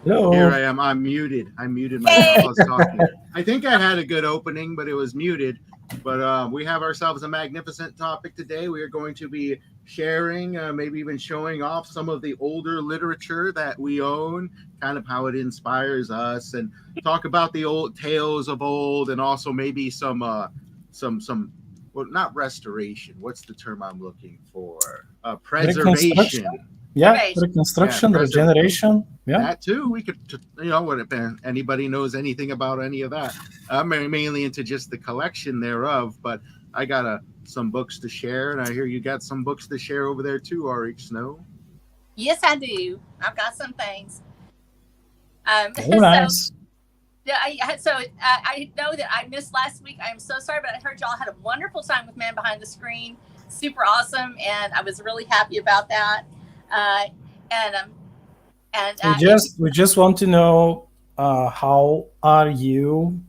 Here Hello. I am. I'm muted. I muted myself. I was talking. I think I had a good opening, but it was muted. But we have ourselves a magnificent topic today. We are going to be sharing, maybe even showing off some of the older literature that we own, kind of how it inspires us, and talk about the old tales of old, and also maybe some. Well, not restoration. What's the term I'm looking for? Reconstruction. Preservation. Yeah, Yeah, reconstruction, regeneration. Yeah. that too. We could, what if anybody knows anything about any of that? I'm mainly into just the collection thereof, but I got some books to share, and I hear you got some books to share over there too, RH Snow. Yes, I do. I've got some things. Very So nice. yeah, I know that I missed last week. I am so sorry, but I heard y'all had a wonderful time with Man Behind the Screen. Super awesome, and I was really happy about that. Uh, and We just want to know how are you?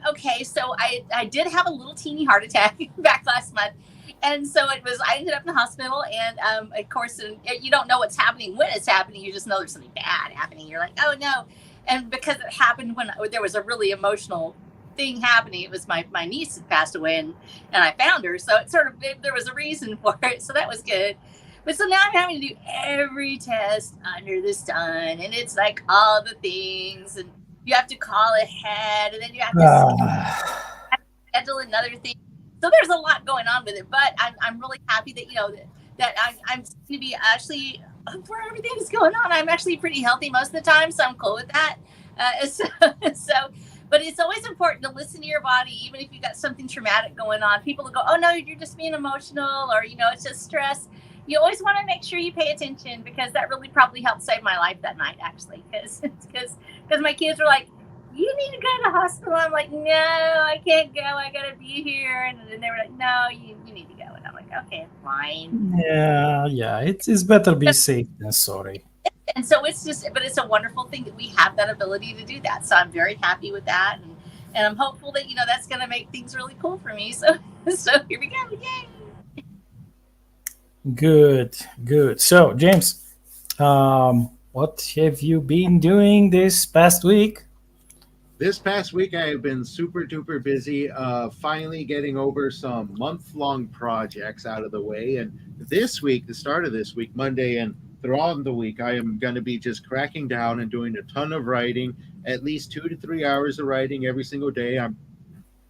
okay. So I did have a little teeny heart attack back last month, and so I ended up in the hospital, and of course, you don't know what's happening when it's happening. You just know there's something bad happening. You're like, oh no, and because it happened when there was a really emotional thing happening. It was my niece had passed away, and I found her, so there was a reason for it. So that was good. But so now I'm having to do every test under the sun, and it's like all the things, and you have to call ahead, and then you have to schedule another thing. So there's a lot going on with it, but I'm really happy that that I'm going to be actually for everything that's going on. I'm actually pretty healthy most of the time, so I'm cool with that. But it's always important to listen to your body, even if you got something traumatic going on. People will go, "Oh no, you're just being emotional," or it's just stress. You always want to make sure you pay attention, because that really probably helped save my life that night, actually, because my kids were like, "You need to go to the hospital." I'm like, "No, I can't go. I gotta be here." And then they were like, "No, you need to go." And I'm like, "Okay, fine." Yeah. It's better be safe than sorry. And so but it's a wonderful thing that we have that ability to do that. So I'm very happy with that, and I'm hopeful that that's going to make things really cool for me. So here we go, yay! Good. So, James, what have you been doing this past week? This past week, I have been super duper busy, finally getting over some month-long projects out of the way. And this week, the start of this week, Monday and throughout the week, I am going to be just cracking down and doing a ton of writing, at least 2 to 3 hours of writing every single day. I'm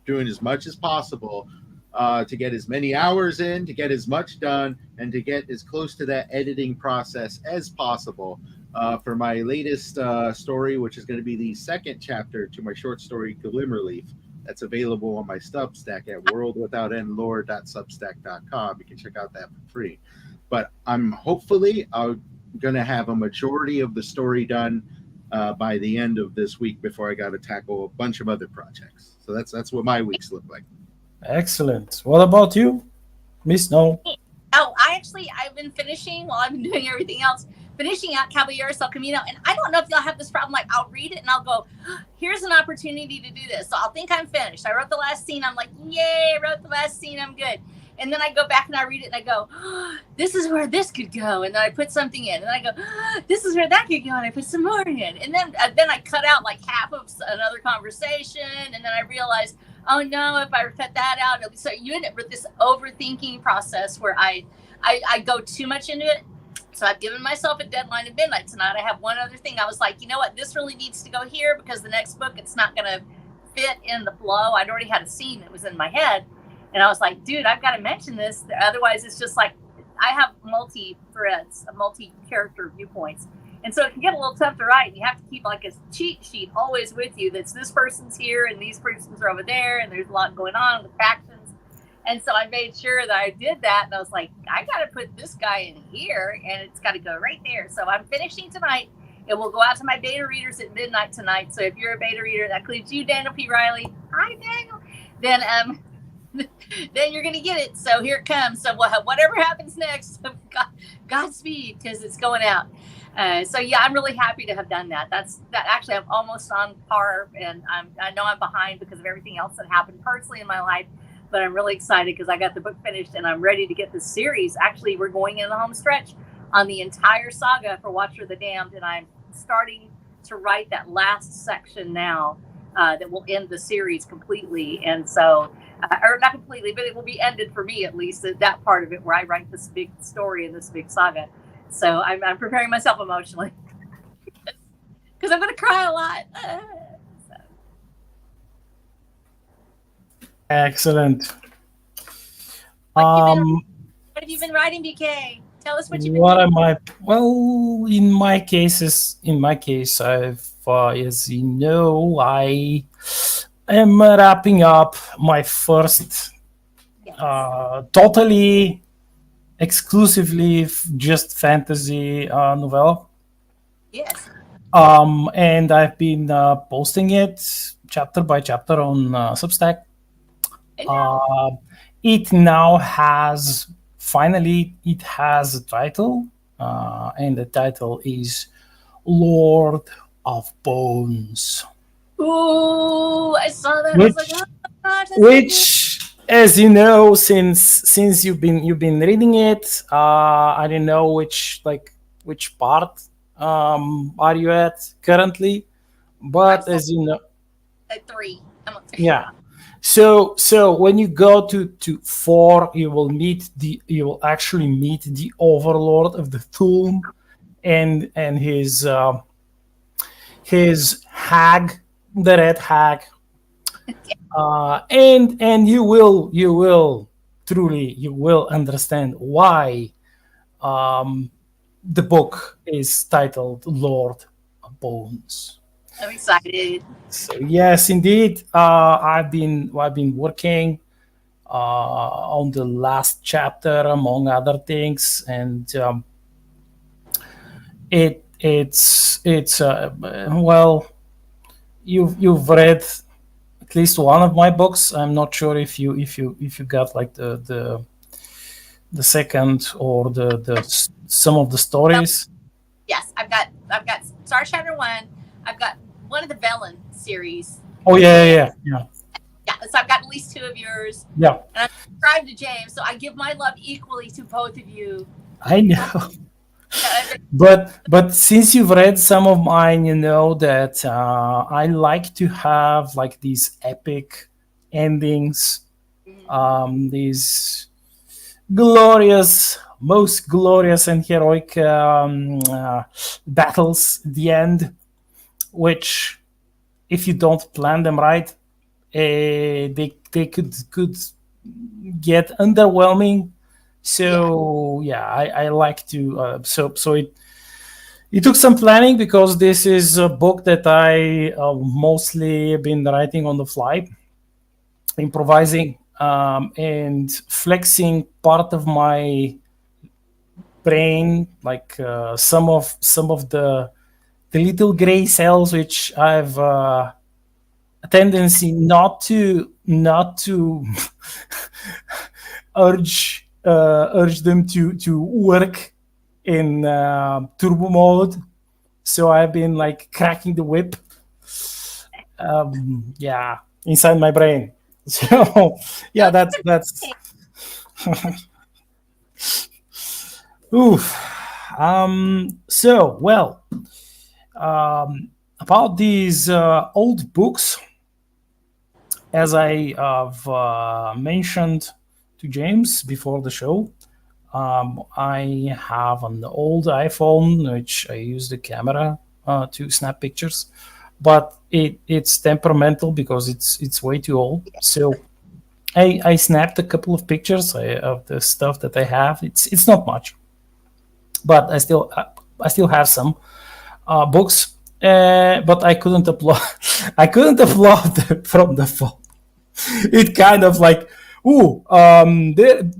doing as much as possible to get as many hours in, to get as much done, and to get as close to that editing process as possible. For my latest story, which is going to be the second chapter to my short story Glimmerleaf. That's available on my Substack at worldwithoutendlore.substack.com. You can check out that for free. But I'm going to have a majority of the story done by the end of this week before I got to tackle a bunch of other projects. So that's what my weeks look like. Excellent. What about you, Miss Snow? Oh, I've been finishing while I've been doing everything else, finishing out Caballeros El Camino. And I don't know if y'all have this problem. Like, I'll read it and I'll go, here's an opportunity to do this. So I'll think I'm finished. I wrote the last scene. I'm like, yay, I wrote the last scene. I'm good. And then I go back and I read it and I go, this is where this could go. And then I put something in. And then I go, this is where that could go. And I put some more in. And then I cut out like half of another conversation. And then I realized, oh no, if I cut that out. So you end up with this overthinking process where I go too much into it. So I've given myself a deadline at midnight tonight. I have one other thing. I was like, you know what? This really needs to go here, because the next book, it's not going to fit in the flow. I'd already had a scene that was in my head. And I was like, dude, I've got to mention this. Otherwise, it's just like, I have multi-threads, multi-character viewpoints. And so it can get a little tough to write. And you have to keep like a cheat sheet always with you. That's this person's here and these persons are over there. And there's a lot going on with factions. And so I made sure that I did that. And I was like, I got to put this guy in here and it's got to go right there. So I'm finishing tonight. It will go out to my beta readers at midnight tonight. So if you're a beta reader, that includes you, Daniel P. Riley. Hi, Daniel. Then you're going to get it. So here it comes. So whatever happens next, Godspeed, because it's going out. So yeah, I'm really happy to have done that. Actually, I'm almost on par, and I know I'm behind because of everything else that happened personally in my life, but I'm really excited because I got the book finished and I'm ready to get the series. Actually, we're going in the home stretch on the entire saga for Watcher of the Damned, and I'm starting to write that last section now that will end the series completely. And so, or not completely, but it will be ended for me at least, that part of it where I write this big story and this big saga. So I'm preparing myself emotionally because I'm going to cry a lot. So. Excellent. What have you been writing, BK? Tell us what you've been What doing. am I? Well, in my case, I've, as you know, I am wrapping up my first Yes. totally exclusively just fantasy novella. Yes. And I've been posting it chapter by chapter on Substack. It now has it has a title, and the title is Lord of Bones. Ooh, I saw that. Which, I was like, oh my gosh, which, as you know, since you've been reading it, I don't know which part are you at currently, but as you know, at 3. I'm at 3. yeah. So when you go to 4, you will actually meet the Overlord of the Tomb and his hag, the Red Hag, and you will understand why the book is titled Lord of Bones. I'm excited. So yes, indeed, I've been working on the last chapter, among other things, and it's well, you've read at least one of my books. I'm not sure if you got like the second or the some of the stories. Yes, I've got Star Chapter 1. I've got one of the Velen series. Oh yeah. Yeah, so I've got at least 2 of yours. Yeah. And I'm subscribed to James, so I give my love equally to both of you. I know. But since you've read some of mine, you know that I like to have like these epic endings, these most glorious and heroic battles at the end, which, if you don't plan them right, they could get underwhelming. So yeah, I like to so it took some planning, because this is a book that I mostly been writing on the fly, improvising, and flexing part of my brain, like some of the little gray cells, which I've a tendency not to urge them to work in turbo mode. So I've been like cracking the whip, inside my brain. So yeah, that's oof. So well, about these old books, as I have mentioned to James before the show, I have an old iPhone which I use the camera to snap pictures, but it's temperamental because it's way too old. So I snapped a couple of pictures of the stuff that I have. It's not much, but I still have some books, but I couldn't upload. I couldn't upload them from the phone. It kind of like, there,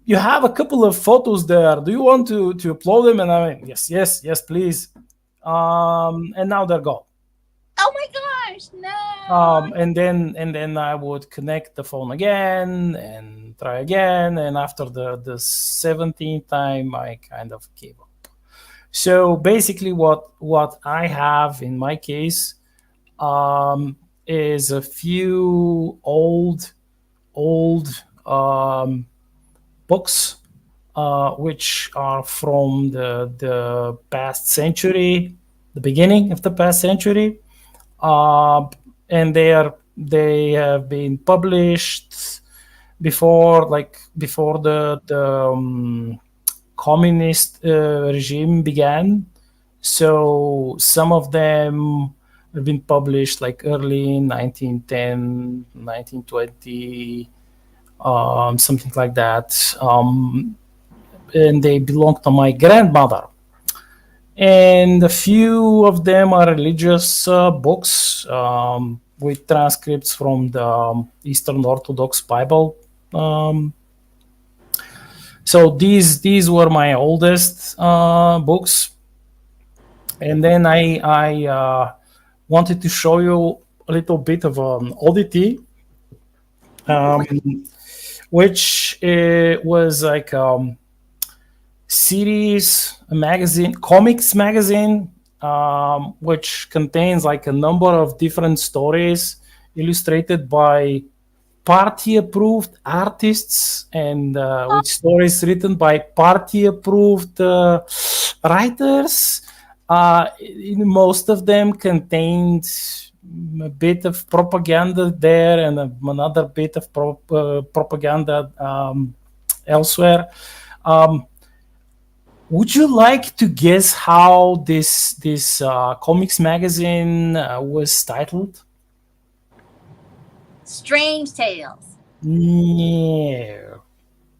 you have a couple of photos there. Do you want to upload them? And I mean, yes, please. And now they're gone. Oh my gosh, no. And then I would connect the phone again and try again. And after the 17th time, I kind of gave up. So basically, what I have in my case is a few old books, which are from the past century, the beginning of the past century, and they have been published before the communist regime began. So some of them have been published like early 1910, 1920, something like that. And they belong to my grandmother. And a few of them are religious books with transcripts from the Eastern Orthodox Bible. So these were my oldest books, and then I wanted to show you a little bit of an oddity, which was like series, a magazine, comics magazine, which contains like a number of different stories illustrated by party approved artists and with stories written by party approved writers. Most of them contained a bit of propaganda there and another bit of propaganda elsewhere. Would you like to guess how this comics magazine was titled? Strange Tales. No.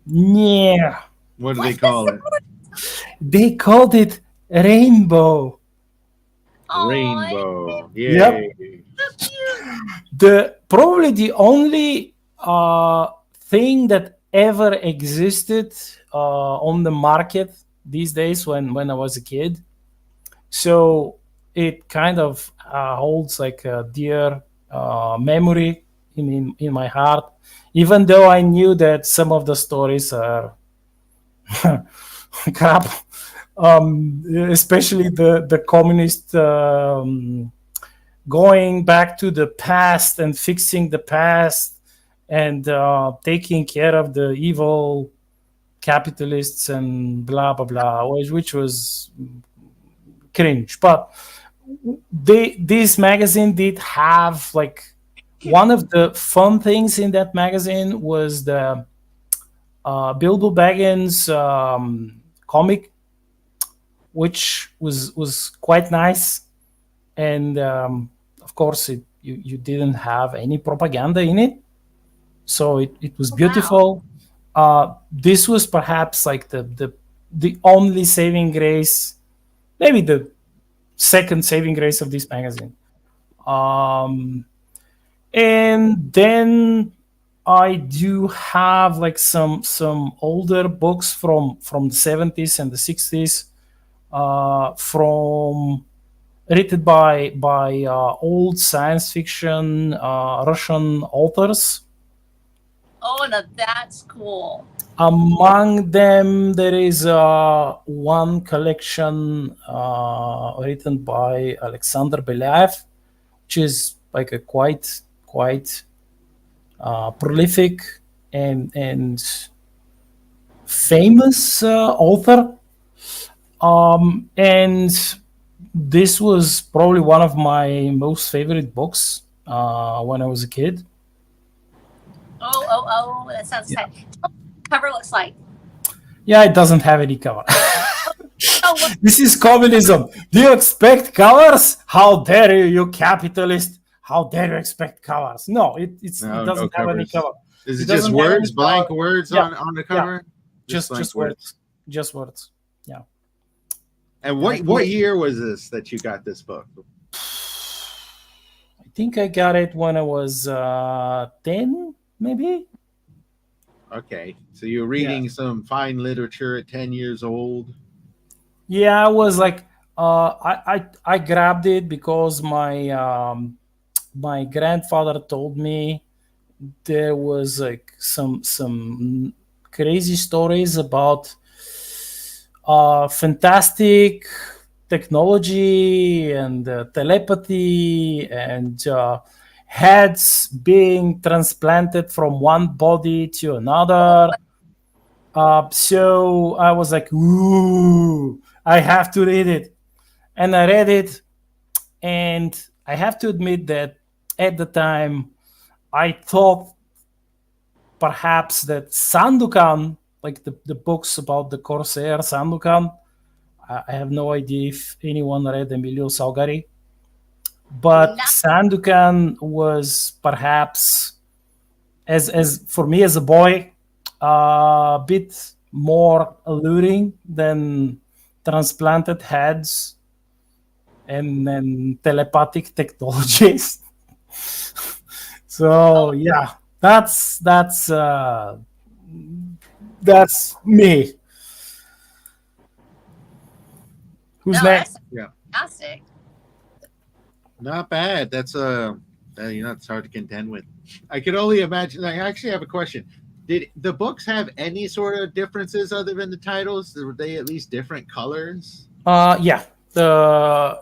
No. What do they call it? They called it Rainbow. Aw, Rainbow. Yay. Yep. so cute. Probably the only thing that ever existed on the market these days when I was a kid. So it kind of holds like a dear memory in my heart, even though I knew that some of the stories are crap, especially the communist going back to the past and fixing the past and taking care of the evil capitalists and blah blah blah, which was cringe. But this magazine did have like one of the fun things in that magazine was the Bilbo Baggins comic, which was quite nice, and of course you didn't have any propaganda in it, so it was beautiful. This was perhaps like the only saving grace, maybe the second saving grace of this magazine. And then I do have like some older books from the 70s and the 60s, from written by old science fiction Russian authors. Oh, no, that's cool. Among them, there is one collection written by Alexander Belyaev, which is like a quite prolific and famous author. And this was probably one of my most favorite books when I was a kid. Oh, that sounds tight. Tell me what the cover looks like. Yeah, it doesn't have any cover. Oh, what? This is communism. Do you expect covers? How dare you, you capitalist? How dare you expect covers? No, it doesn't have any cover. Is It it just doesn't have words, any blank cover. words Yeah, on the cover? Just blank words. Just words. Yeah. And what year was this that you got this book? I think I got it when I was 10, maybe. Okay, so you're reading some fine literature at 10 years old. Yeah, I was like, I grabbed it because my grandfather told me there was like some crazy stories about fantastic technology and telepathy and heads being transplanted from one body to another. So I was like, ooh, I have to read it. and I read it, and I have to admit that at the time I thought perhaps that Sandokan, like the books about the Corsair Sandokan, I have no idea if anyone read Emilio Salgari, but Not Sandokan was perhaps, as for me as a boy, a bit more alluring than transplanted heads and telepathic technologies. So yeah, that's me. Who's no, next? that's Yeah. fantastic. Not bad. That's it's hard to contend with. I could only imagine. I actually have a question. Did the books have any sort of differences other than the titles? Were they at least different colors? Yeah, the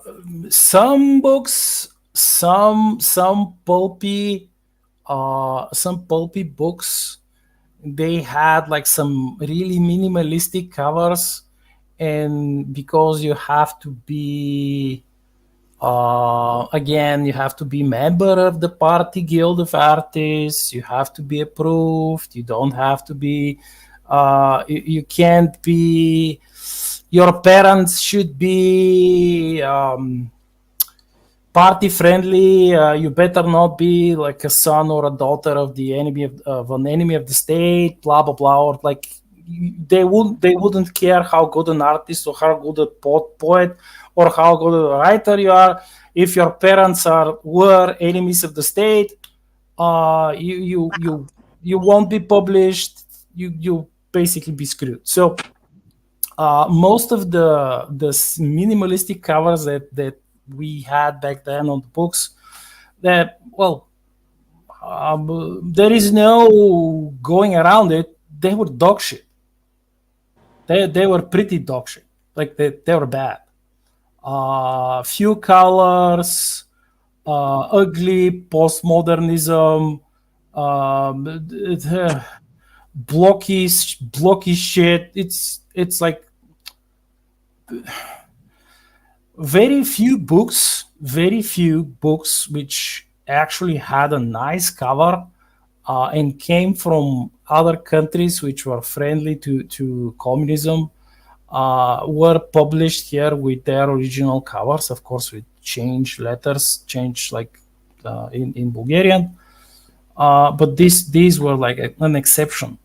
some books, some pulpy books. They had like some really minimalistic covers, and because you have to be again, you have to be member of the party guild of artists. You have to be approved. You don't have to be. You can't be. Your parents should be party friendly. You better not be like a son or a daughter of the enemy of an enemy of the state. Blah blah blah. Or like they wouldn't care how good an artist or how good a poet or how good a writer you are. If your parents were enemies of the state, you won't be published. You basically be screwed. So most of the minimalistic covers that we had back then on the books, that there is no going around it. They were dog shit. They were pretty dog shit. Like they were bad. Few colors, ugly postmodernism, blocky shit. It's like very few books which actually had a nice cover and came from other countries which were friendly to communism were published here with their original covers. Of course, with changed letters, changed like in Bulgarian. But these were like an exception.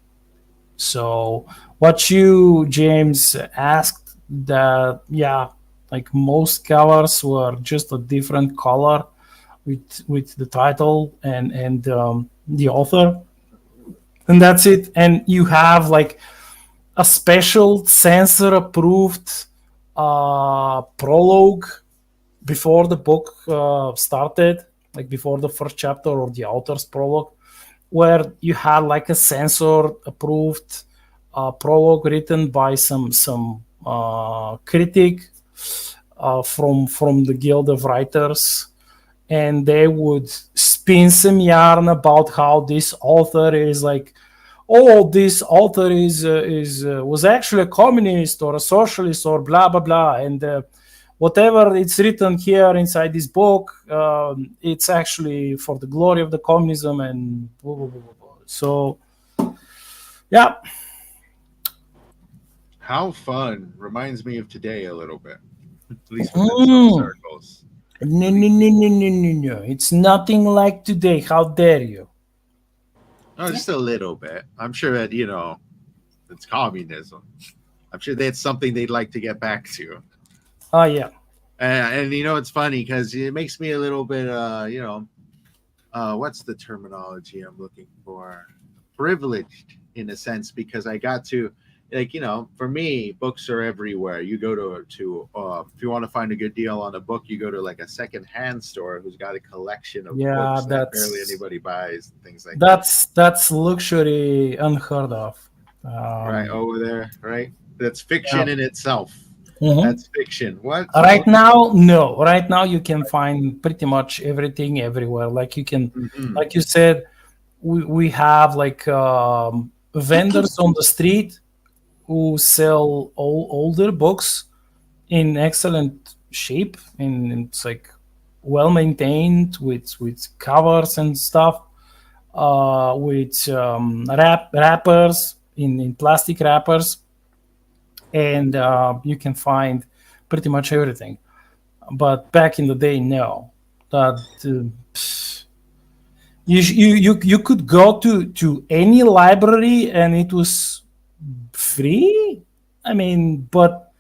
So what you, James, asked, that yeah, like most covers were just a different color with the title and the author, and that's it. And you have like a special censor approved prologue before the book started, like before the first chapter or the author's prologue, where you had like a censor approved prologue written by some critic from the Guild of Writers, and they would spin some yarn about how this author is like, oh, this author is was actually a communist or a socialist or blah blah blah, and whatever it's written here inside this book, it's actually for the glory of the communism and blah, blah, blah, blah. So yeah. How fun. Reminds me of today a little bit. At least within some circles. No. It's nothing like today. How dare you? Oh, just a little bit. I'm sure that, it's communism. I'm sure that's something they'd like to get back to. Oh, yeah. And it's funny because it makes me a little bit, what's the terminology I'm looking for? Privileged in a sense, because I got to, for me, books are everywhere. You go to if you want to find a good deal on a book, you go to like a secondhand store who's got a collection of books that barely anybody buys and things like that. That's luxury unheard of. Right over there, right? That's fiction in itself. Mm-hmm. That's fiction. What? Right now, no. Right now, you can find pretty much everything everywhere. Like you can, like you said, we have like vendors on the street who sell older books in excellent shape, and it's like well maintained with covers and stuff, with wrappers in plastic wrappers, and you can find pretty much everything. But back in the day, no, that you could go to any library and it was free. I mean, but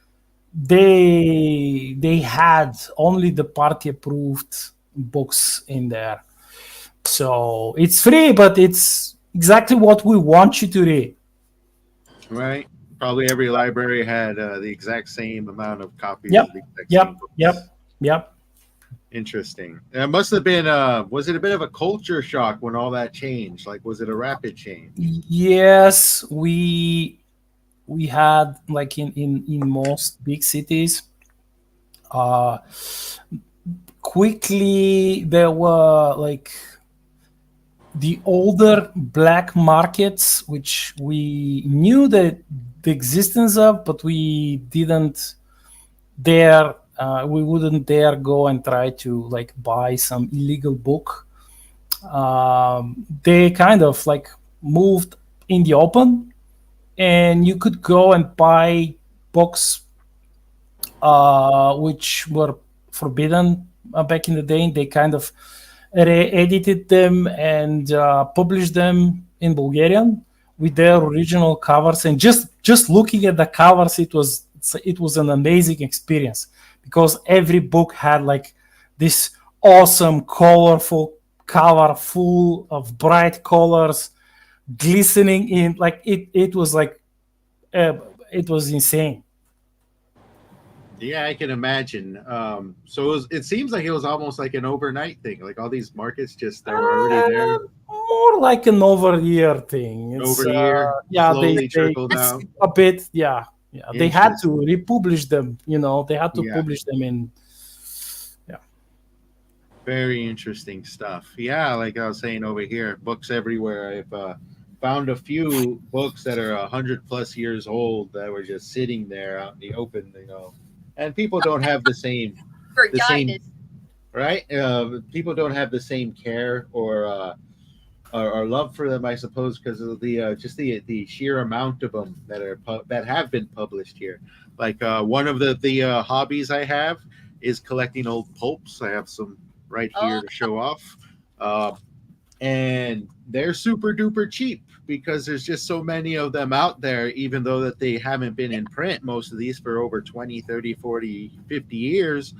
they had only the party approved books in there, so it's free, but it's exactly what we want you to read. Right. Probably every library had the exact same amount of copies Yep, of the exact yep, same books. yep. Interesting. It must have been. Was it a bit of a culture shock when all that changed? Like, was it a rapid change? Yes, we had, like, in most big cities, uh quickly there were like the older black markets, which we knew that the existence of, but we didn't dare, we wouldn't dare go and try to like buy some illegal book. They kind of like moved in the open, and you could go and buy books which were forbidden back in the day. They kind of edited them and published them in Bulgarian with their original covers. And just looking at the covers, it was an amazing experience, because every book had like this awesome, colorful cover full of bright colors, glistening in, like it was like it was insane. Yeah, I can imagine. So it seems like it was almost like an overnight thing. Like all these markets just that were already there More like an over year thing. over It's the year, yeah, slowly they trickled That's out. a bit, yeah, yeah. They had to Interesting. republish them. They had to Yeah, publish them in, yeah. very interesting stuff. Yeah, like I was saying over here, books everywhere. I've found a few books that are 100 plus years old that were just sitting there out in the open. And people don't have for the same guided. right. People don't have the same care or love for them, I suppose, because of the just the sheer amount of them that have been published here. Like one of the hobbies I have is collecting old pulps. I have some right Oh, here to show off, uh, and they're super duper cheap because there's just so many of them out there, even though that they haven't been in print, most of these, for over 20, 30, 40, 50 years.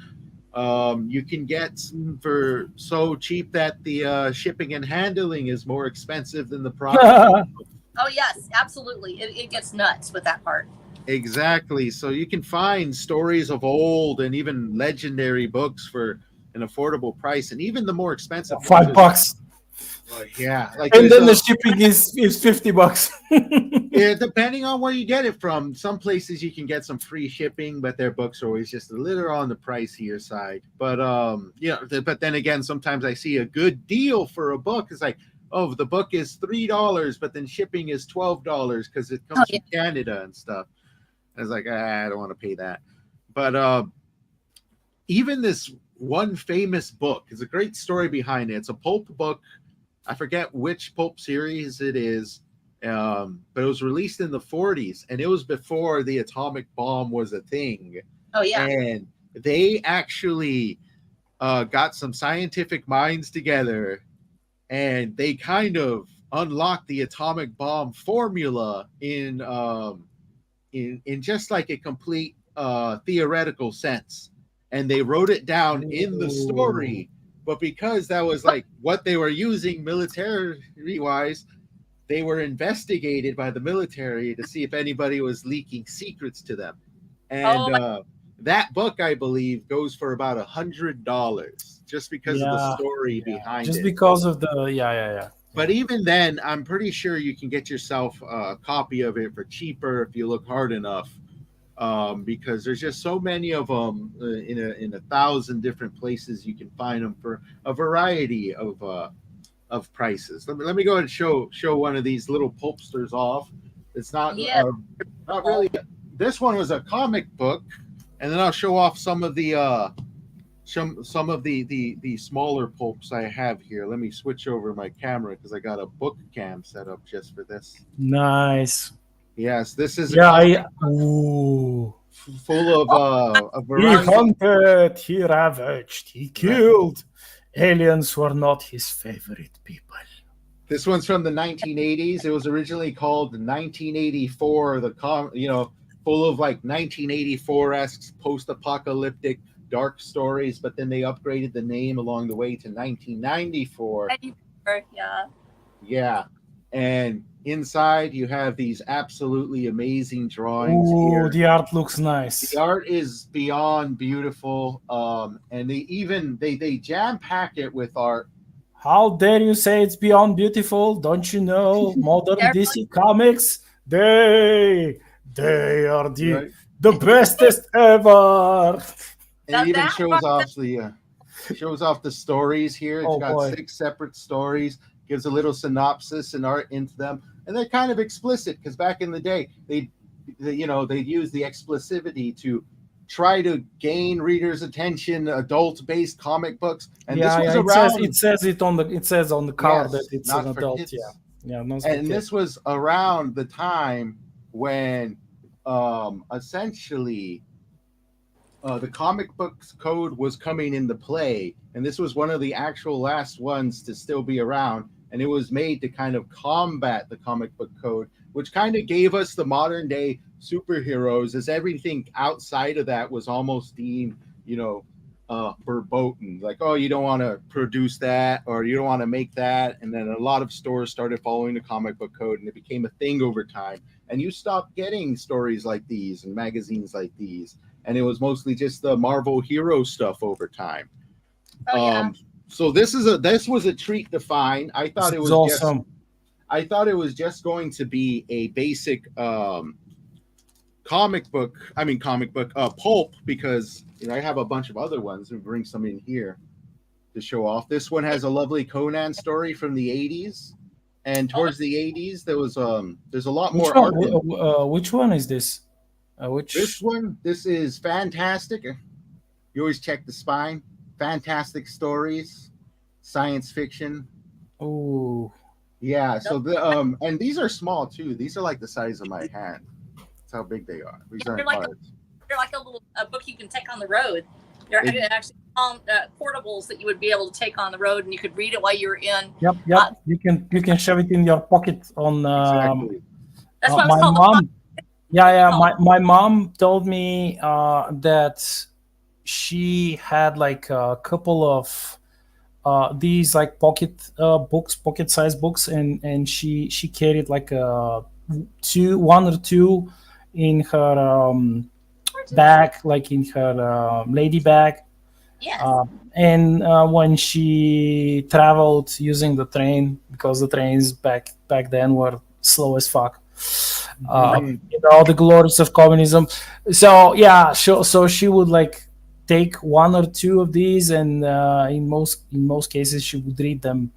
You can get some for so cheap that the shipping and handling is more expensive than the product. oh yes, absolutely. It gets nuts with that part. Exactly. So you can find stories of old and even legendary books for an affordable price, and even the more expensive ones. $5, Yeah, like and there's then the a shipping is $50. yeah, depending on where you get it from. Some places you can get some free shipping, but their books are always just a little on the pricier side. But but then again, sometimes I see a good deal for a book. It's like, oh, the book is $3, but then shipping is $12 because it Oh comes yeah. from Canada and stuff. I was like, I don't want to pay that. But even this one famous book is a great story behind it. It's a pulp book. I forget which pulp series it is, but it was released in the 40s, and it was before the atomic bomb was a thing. Oh yeah. And they actually got some scientific minds together, and they kind of unlocked the atomic bomb formula in just like a complete theoretical sense, and they wrote it down in the Ooh. story. But because that was like what they were using military wise, they were investigated by the military to see if anybody was leaking secrets to them. And Oh that book, I believe, goes for about $100 just because of the Yeah, story yeah. behind Just it. because of the, yeah. But even then, I'm pretty sure you can get yourself a copy of it for cheaper if you look hard enough, because there's just so many of them in a thousand different places. You can find them for a variety of prices. Let me go ahead and show one of these little pulpsters off. It's yeah. not really. This one was a comic book and then I'll show off some of the some of the smaller pulps I have here. Let me switch over my camera because I got a book cam set up just for this. Nice. Yes, this is a Yeah, comic ooh. full of a He variety. hunted, he ravaged, he killed. Aliens were not his favorite people. This one's from the 1980s. It was originally called 1984. Full of like 1984-esque post-apocalyptic dark stories, but then they upgraded the name along the way to 1994. Yeah. Yeah, and inside you have these absolutely amazing drawings Ooh, here. the art looks nice. The art is beyond beautiful, and they jam pack it with art. How dare you say it's beyond beautiful? Don't you know modern DC Comics? They are Right? the bestest ever. And it even shows off the stories here. It's got 6 separate stories. Gives a little synopsis and art into them, and they're kind of explicit because back in the day they use the explicitity to try to gain readers' attention. Adult-based comic books, and this was around. It says on the cover that it's not an for adult. kids. Yeah. And this was around the time when essentially the comic books code was coming into play, and this was one of the actual last ones to still be around, and it was made to kind of combat the comic book code, which kind of gave us the modern day superheroes, as everything outside of that was almost deemed, verboten, like, oh, you don't want to produce that, or you don't want to make that. And then a lot of stores started following the comic book code, and it became a thing over time, and you stopped getting stories like these and magazines like these, and it was mostly just the Marvel hero stuff over time. So this was a treat to find. I thought it was awesome. I thought it was just going to be a basic comic book pulp, because I have a bunch of other ones. We bring some in here to show off. This one has a lovely Conan story from the 80s, and towards the 80s there's a lot more art. Which one is this? This is fantastic. You always check the spine. Fantastic stories, science fiction. Oh, yeah. So and these are small too. These are like the size of my hand. That's how big they are. These aren't cards. They're like a book you can take on the road. They're actually portables that you would be able to take on the road, and you could read it while you were in. Yep. You can shove it in your pocket on. Exactly. That's what my mom. My mom told me that she had like a couple of these like pocket size books, and she carried like one or two in her bag, like in her lady bag. Yes. And when she traveled using the train, because the trains back then were slow as fuck. The glories of communism. So yeah, so she would like take one or two of these, and in most cases she would read them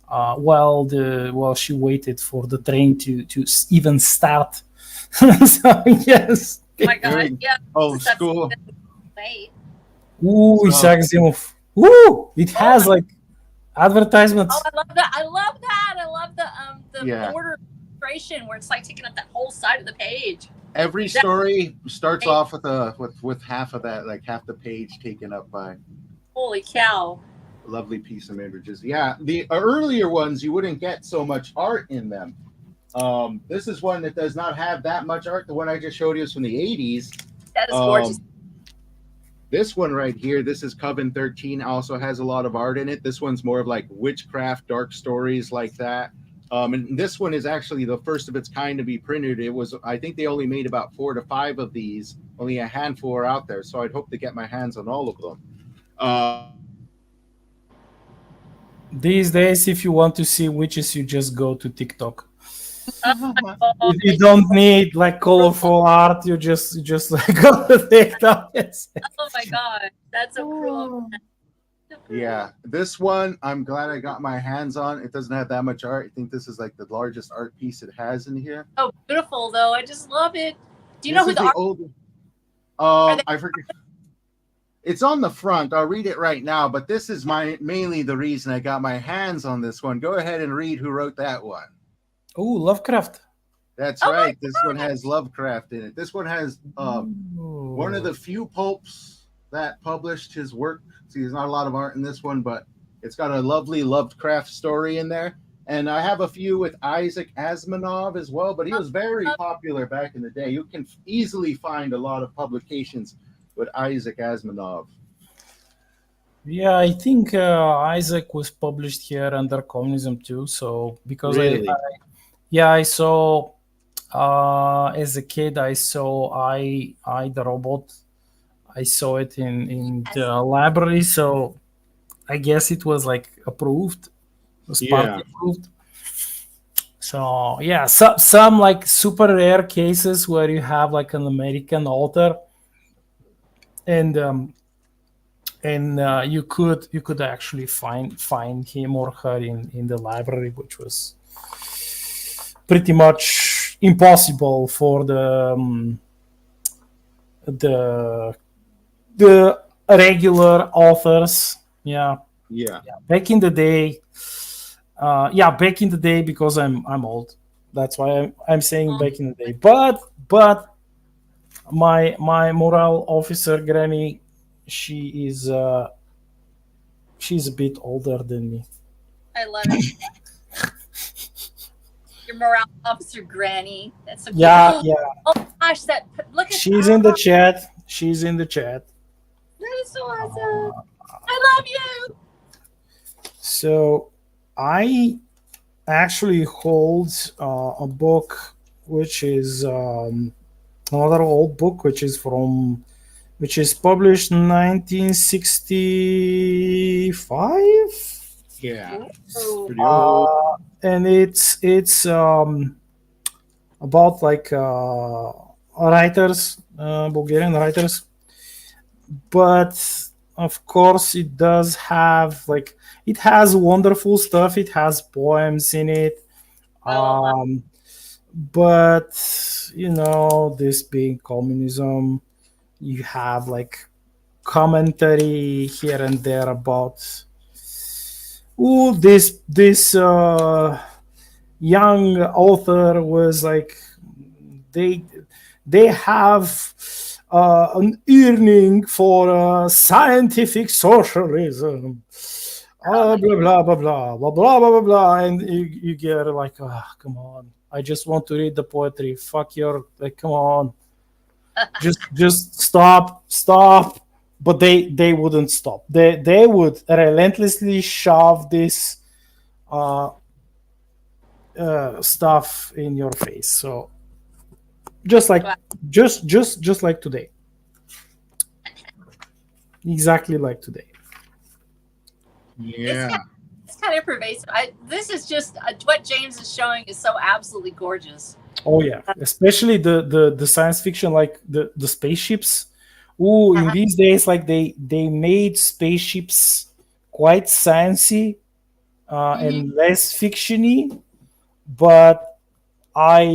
while she waited for the train to even start. So yes. Oh my God! Yeah. Oh, school. Ooh, Isaac Asimov. Ooh, it has like advertisements. Oh, I love that! I love the order illustration where it's like taking up that whole side of the page. Every story starts off with half of that, like half the page taken up by. Holy cow! A lovely piece of images. Yeah, the earlier ones you wouldn't get so much art in them. This is one that does not have that much art. The one I just showed you is from the 80s. That is gorgeous. This one right here, this is Coven 13, also has a lot of art in it. This one's more of like witchcraft, dark stories like that. And this one is actually the first of its kind to be printed. I think they only made about 4 to 5 of these. Only a handful are out there, so I'd hope to get my hands on all of them. These days, if you want to see witches, you just go to TikTok. You don't need like colorful art. You just like go to TikTok. Oh my God, that's so cool. Yeah, this one I'm glad I got my hands on. It doesn't have that much art. I think this is like the largest art piece it has in here. Oh, beautiful though. I just love it. Do you know who the I forget. It's on the front. I'll read it right now, but this is mainly the reason I got my hands on this one. Go ahead and read who wrote that one. Oh, Lovecraft. That's right. This one has Lovecraft in it. This one has one of the few pulps that published his work. See, there's not a lot of art in this one, but it's got a lovely Lovecraft story in there. And I have a few with Isaac Asimov as well, but he was very popular back in the day. You can easily find a lot of publications with Isaac Asimov. Yeah, I think Isaac was published here under communism too. So because Really? I saw as a kid, I saw I the Robot. I saw it in the library, so I guess it was like approved. It was partly approved. So yeah, some like super rare cases where you have like an American author, and you could actually find him or her in the library, which was pretty much impossible for the regular authors. Yeah. Back in the day, because I'm old. That's why I'm saying back in the day. But my moral officer Granny, she's a bit older than me. I love it. Your morale officer Granny. That's so cute. Yeah. Oh gosh, look at She's in the chat. She's in the chat. That is so awesome. I love you. So I actually hold a book which is another old book which is published in 1965. Yeah. Ooh. And it's about like writers, Bulgarian writers, but of course it does have like, it has wonderful stuff. It has poems in it. But this being communism, you have like commentary here and there about this young author was like, they have an yearning for scientific socialism, blah blah blah blah blah blah blah blah blah, and you get like, come on, I just want to read the poetry. Fuck your, like, come on, just stop. But they wouldn't stop. They would relentlessly shove this stuff in your face. So just like today, exactly like today. Yeah, it's kind of pervasive. This is just what James is showing is so absolutely gorgeous. Oh yeah, especially the science fiction, like the spaceships. Ooh, in these days, like they made spaceships quite sciencey and less fictiony, but I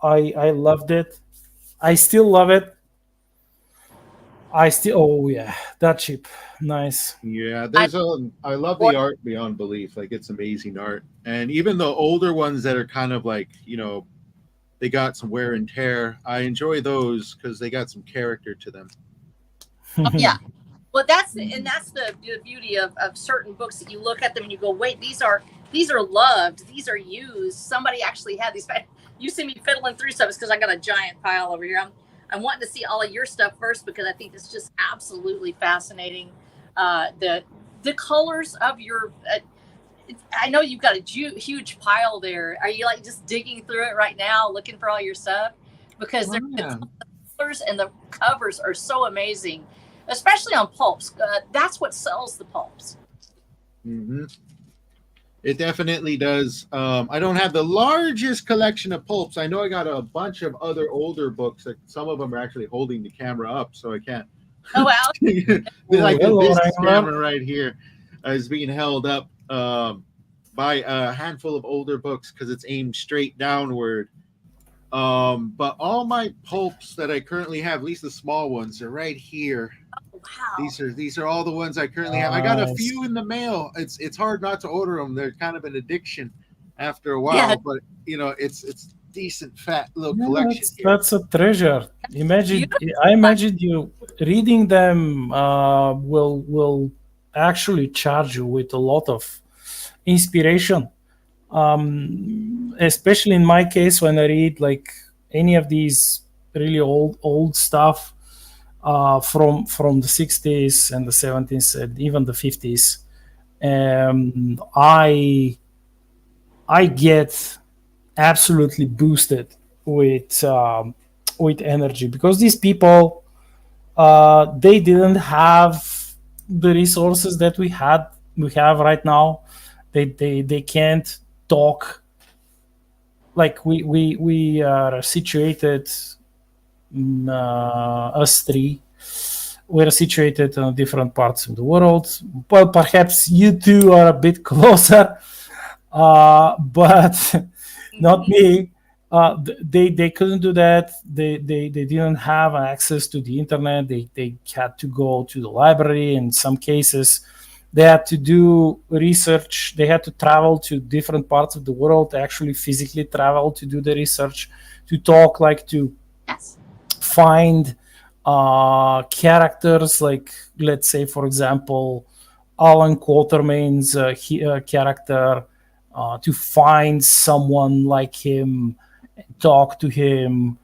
loved it. I still love it. Oh yeah, that ship, nice. Yeah, I love the art beyond belief. Like, it's amazing art, and even the older ones that are kind of like, they got some wear and tear. I enjoy those because they got some character to them. Yeah. Well, that's the beauty of certain books, that you look at them and you go, wait, these are loved, these are used. Somebody actually had these. You see me fiddling through stuff because I got a giant pile over here. I'm wanting to see all of your stuff first because I think it's just absolutely fascinating. The colors of your. I know you've got a huge pile there. Are you like just digging through it right now, looking for all your stuff? Because the colors and the covers are so amazing, especially on pulps. That's what sells the pulps. Mm-hmm. It definitely does. I don't have the largest collection of pulps. I know I got a bunch of other older books. Like, some of them are actually holding the camera up, so I can't. Oh, wow. Like the business camera right here is being held up by a handful of older books because it's aimed straight downward. But all my pulps that I currently have, at least the small ones, are right here. Wow. These are all the ones I currently have. I got a Nice. few in the mail. It's hard not to order them. They're kind of an addiction after a while, Yeah. but it's decent fat little Yeah, collection here. that's a treasure. Imagine, beautiful. I imagine you reading them will actually charge you with a lot of inspiration. Especially in my case, when I read like any of these really old stuff from the 60s and the 70s and even the 50s, I get absolutely boosted with energy because these people they didn't have the resources that we have right now. They can't talk like we are situated. Us three, we're situated in different parts of the world. Well, perhaps you two are a bit closer, but not me. They couldn't do that. They didn't have access to the internet. They had to go to the library. In some cases, they had to do research. They had to travel to different parts of the world, actually physically travel to do the research, to talk, like to Yes. find characters, like let's say, for example, Alan Quatermain's character, to find someone like him, talk to him,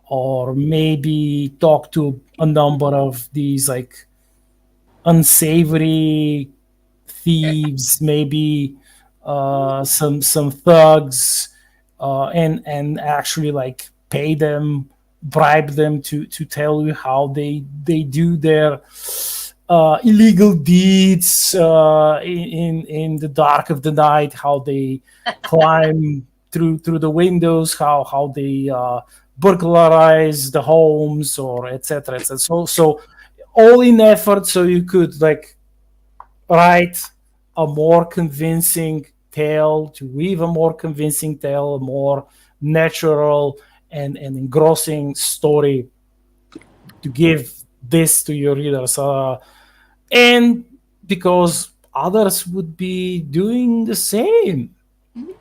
or maybe talk to a number of these like unsavory thieves, maybe some thugs, and actually like pay them, bribe them to tell you how they do their illegal deeds in the dark of the night, how they climb through the windows, how they burglarize the homes, or etc. etc. So all in effort so you could like write a more convincing tale, to weave a more convincing tale, a more natural and engrossing story, to give this to your readers, and because others would be doing the same.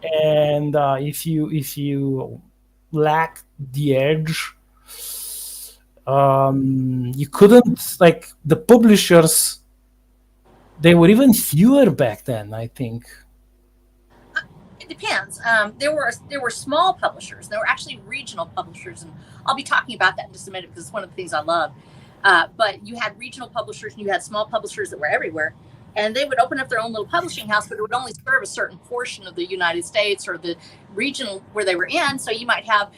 And if you lack the edge, you couldn't, like, the publishers, they were even fewer back then, I think. It depends. There were small publishers. There were actually regional publishers, and I'll be talking about that in just a minute because it's one of the things I love. But you had regional publishers and you had small publishers that were everywhere, and they would open up their own little publishing house, but it would only serve a certain portion of the United States or the region where they were in. So you might have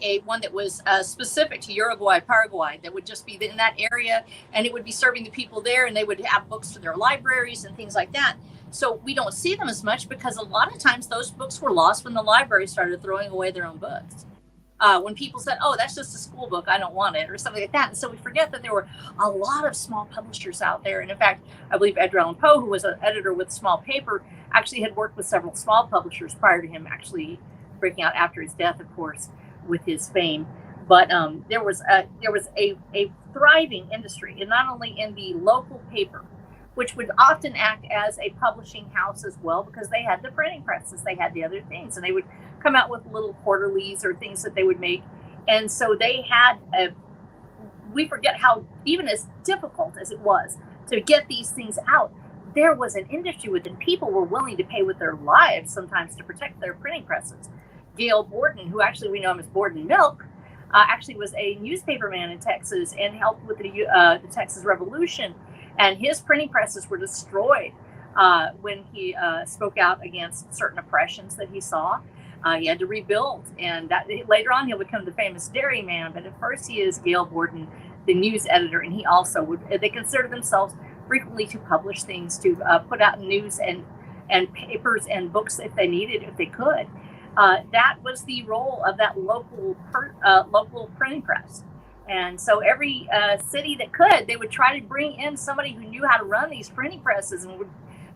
a one that was specific to Uruguay, Paraguay, that would just be in that area, and it would be serving the people there, and they would have books to their libraries and things like that. So we don't see them as much because a lot of times those books were lost when the library started throwing away their own books. When people said, "Oh, that's just a school book, I don't want it," or something like that. And so we forget that there were a lot of small publishers out there. And in fact, I believe Edgar Allan Poe, who was an editor with Small Paper, actually had worked with several small publishers prior to him actually breaking out after his death, of course, with his fame. But there was a thriving industry, and not only in the local paper, which would often act as a publishing house as well, because they had the printing presses, they had the other things, and they would come out with little quarterlies or things that they would make. And so they had we forget how, even as difficult as it was to get these things out, there was an industry within. People were willing to pay with their lives sometimes to protect their printing presses. Gail Borden, who actually we know him as Borden Milk, actually was a newspaper man in Texas and helped with the Texas Revolution. And his printing presses were destroyed when he spoke out against certain oppressions that he saw. He had to rebuild, and that, later on he'll become the famous Dairy Man. But at first he is Gail Borden, the news editor, and he also would. They consider themselves frequently to publish things, to put out news and papers and books if they needed, if they could. That was the role of that local printing press. And so every city that could, they would try to bring in somebody who knew how to run these printing presses and would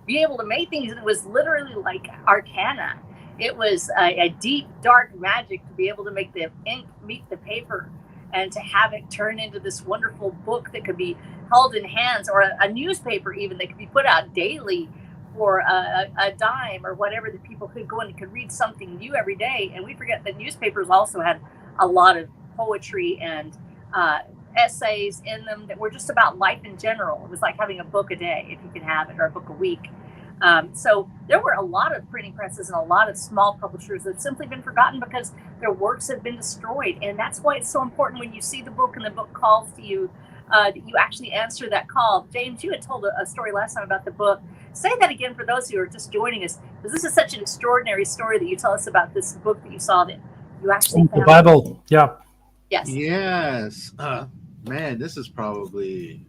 be able to make things. And it was literally like arcana. it was a deep, dark magic to be able to make the ink meet the paper and to have it turn into this wonderful book that could be held in hands, or a newspaper even that could be put out daily for a dime or whatever, that people could go and could read something new every day. And we forget that newspapers also had a lot of poetry and essays in them that were just about life in general. It was like having a book a day, if you could have it, or a book a week. So there were a lot of printing presses and a lot of small publishers that have simply been forgotten because their works have been destroyed. And that's why it's so important when you see the book and the book calls to you, that you actually answer that call. James, you had told a story last time about the book. Say that again for those who are just joining us, because this is such an extraordinary story that you tell us about this book that you saw that you actually found. The Bible, yeah. Yes. Yes. Man, this is probably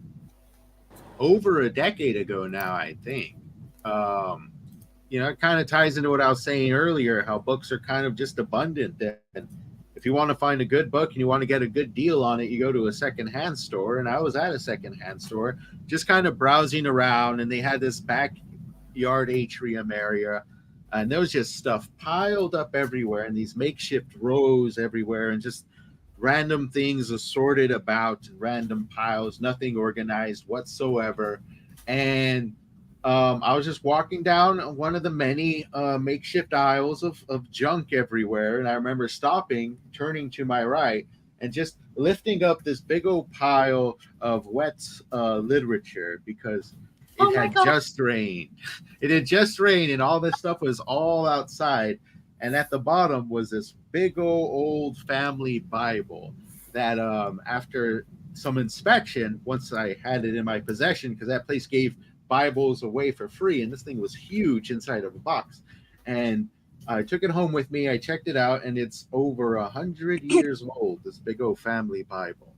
over a decade ago now, I think. It kind of ties into what I was saying earlier, how books are kind of just abundant. And if you want to find a good book and you want to get a good deal on it, you go to a secondhand store. And I was at a secondhand store just kind of browsing around, and they had this backyard atrium area. And there was just stuff piled up everywhere, and these makeshift rows everywhere, and just random things assorted about, random piles, nothing organized whatsoever. And I was just walking down one of the many makeshift aisles of junk everywhere. And I remember stopping, turning to my right, and just lifting up this big old pile of wet literature, because it had just rained. It had just rained, and all this stuff was all outside. And at the bottom was this big old family Bible that after some inspection, once I had it in my possession, because that place gave Bibles away for free, and this thing was huge inside of a box, and I took it home with me. I checked it out, and it's over 100 years old, this big old family Bible.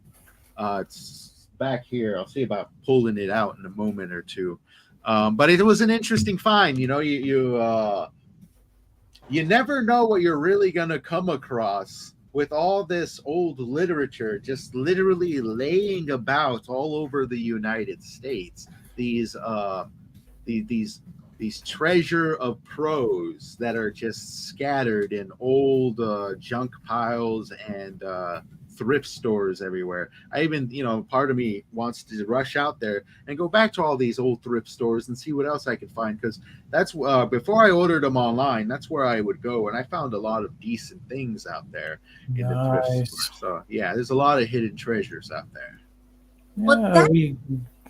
It's back here. I'll see about pulling it out in a moment or two, but it was an interesting find. You never know what you're really going to come across with all this old literature just literally laying about all over the United States. These treasure of prose that are just scattered in old junk piles and thrift stores everywhere. I even, part of me wants to rush out there and go back to all these old thrift stores and see what else I can find, because that's before I ordered them online, that's where I would go, and I found a lot of decent things out there in the thrift store. So yeah, there's a lot of hidden treasures out there. Yeah,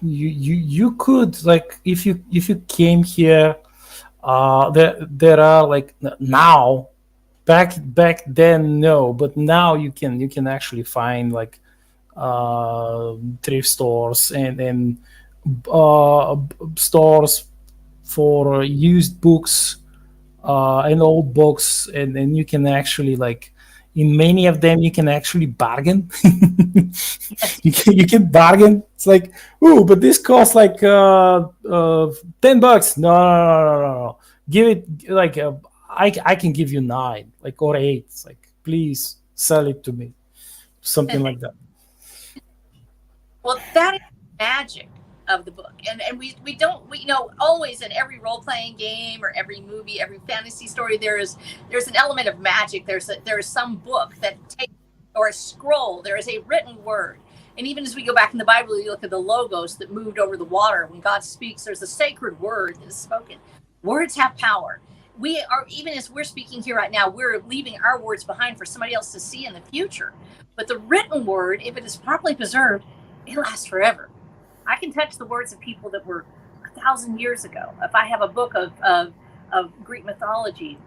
you could, like, if you came here, there are, like, now, back then no, but now you can actually find, like, thrift stores and stores for used books and old books, and you can actually, like, in many of them you can actually bargain. you can bargain. It's like, ooh, but this costs like $10. No. Give it, like, I can give you 9, like, or 8. It's like, please sell it to me, something like that. Well, that is magic of the book, and we always in every role-playing game or every movie, every fantasy story, there's an element of magic. There is some book that takes, or a scroll, there is a written word. And even as we go back in the Bible, you look at the logos that moved over the water. When God speaks, there's a sacred word that is spoken. Words have power. We are, even as we're speaking here right now, we're leaving our words behind for somebody else to see in the future. But the written word, if it is properly preserved, it lasts forever. I can touch the words of people that were 1,000 years ago. If I have a book of Greek mythology,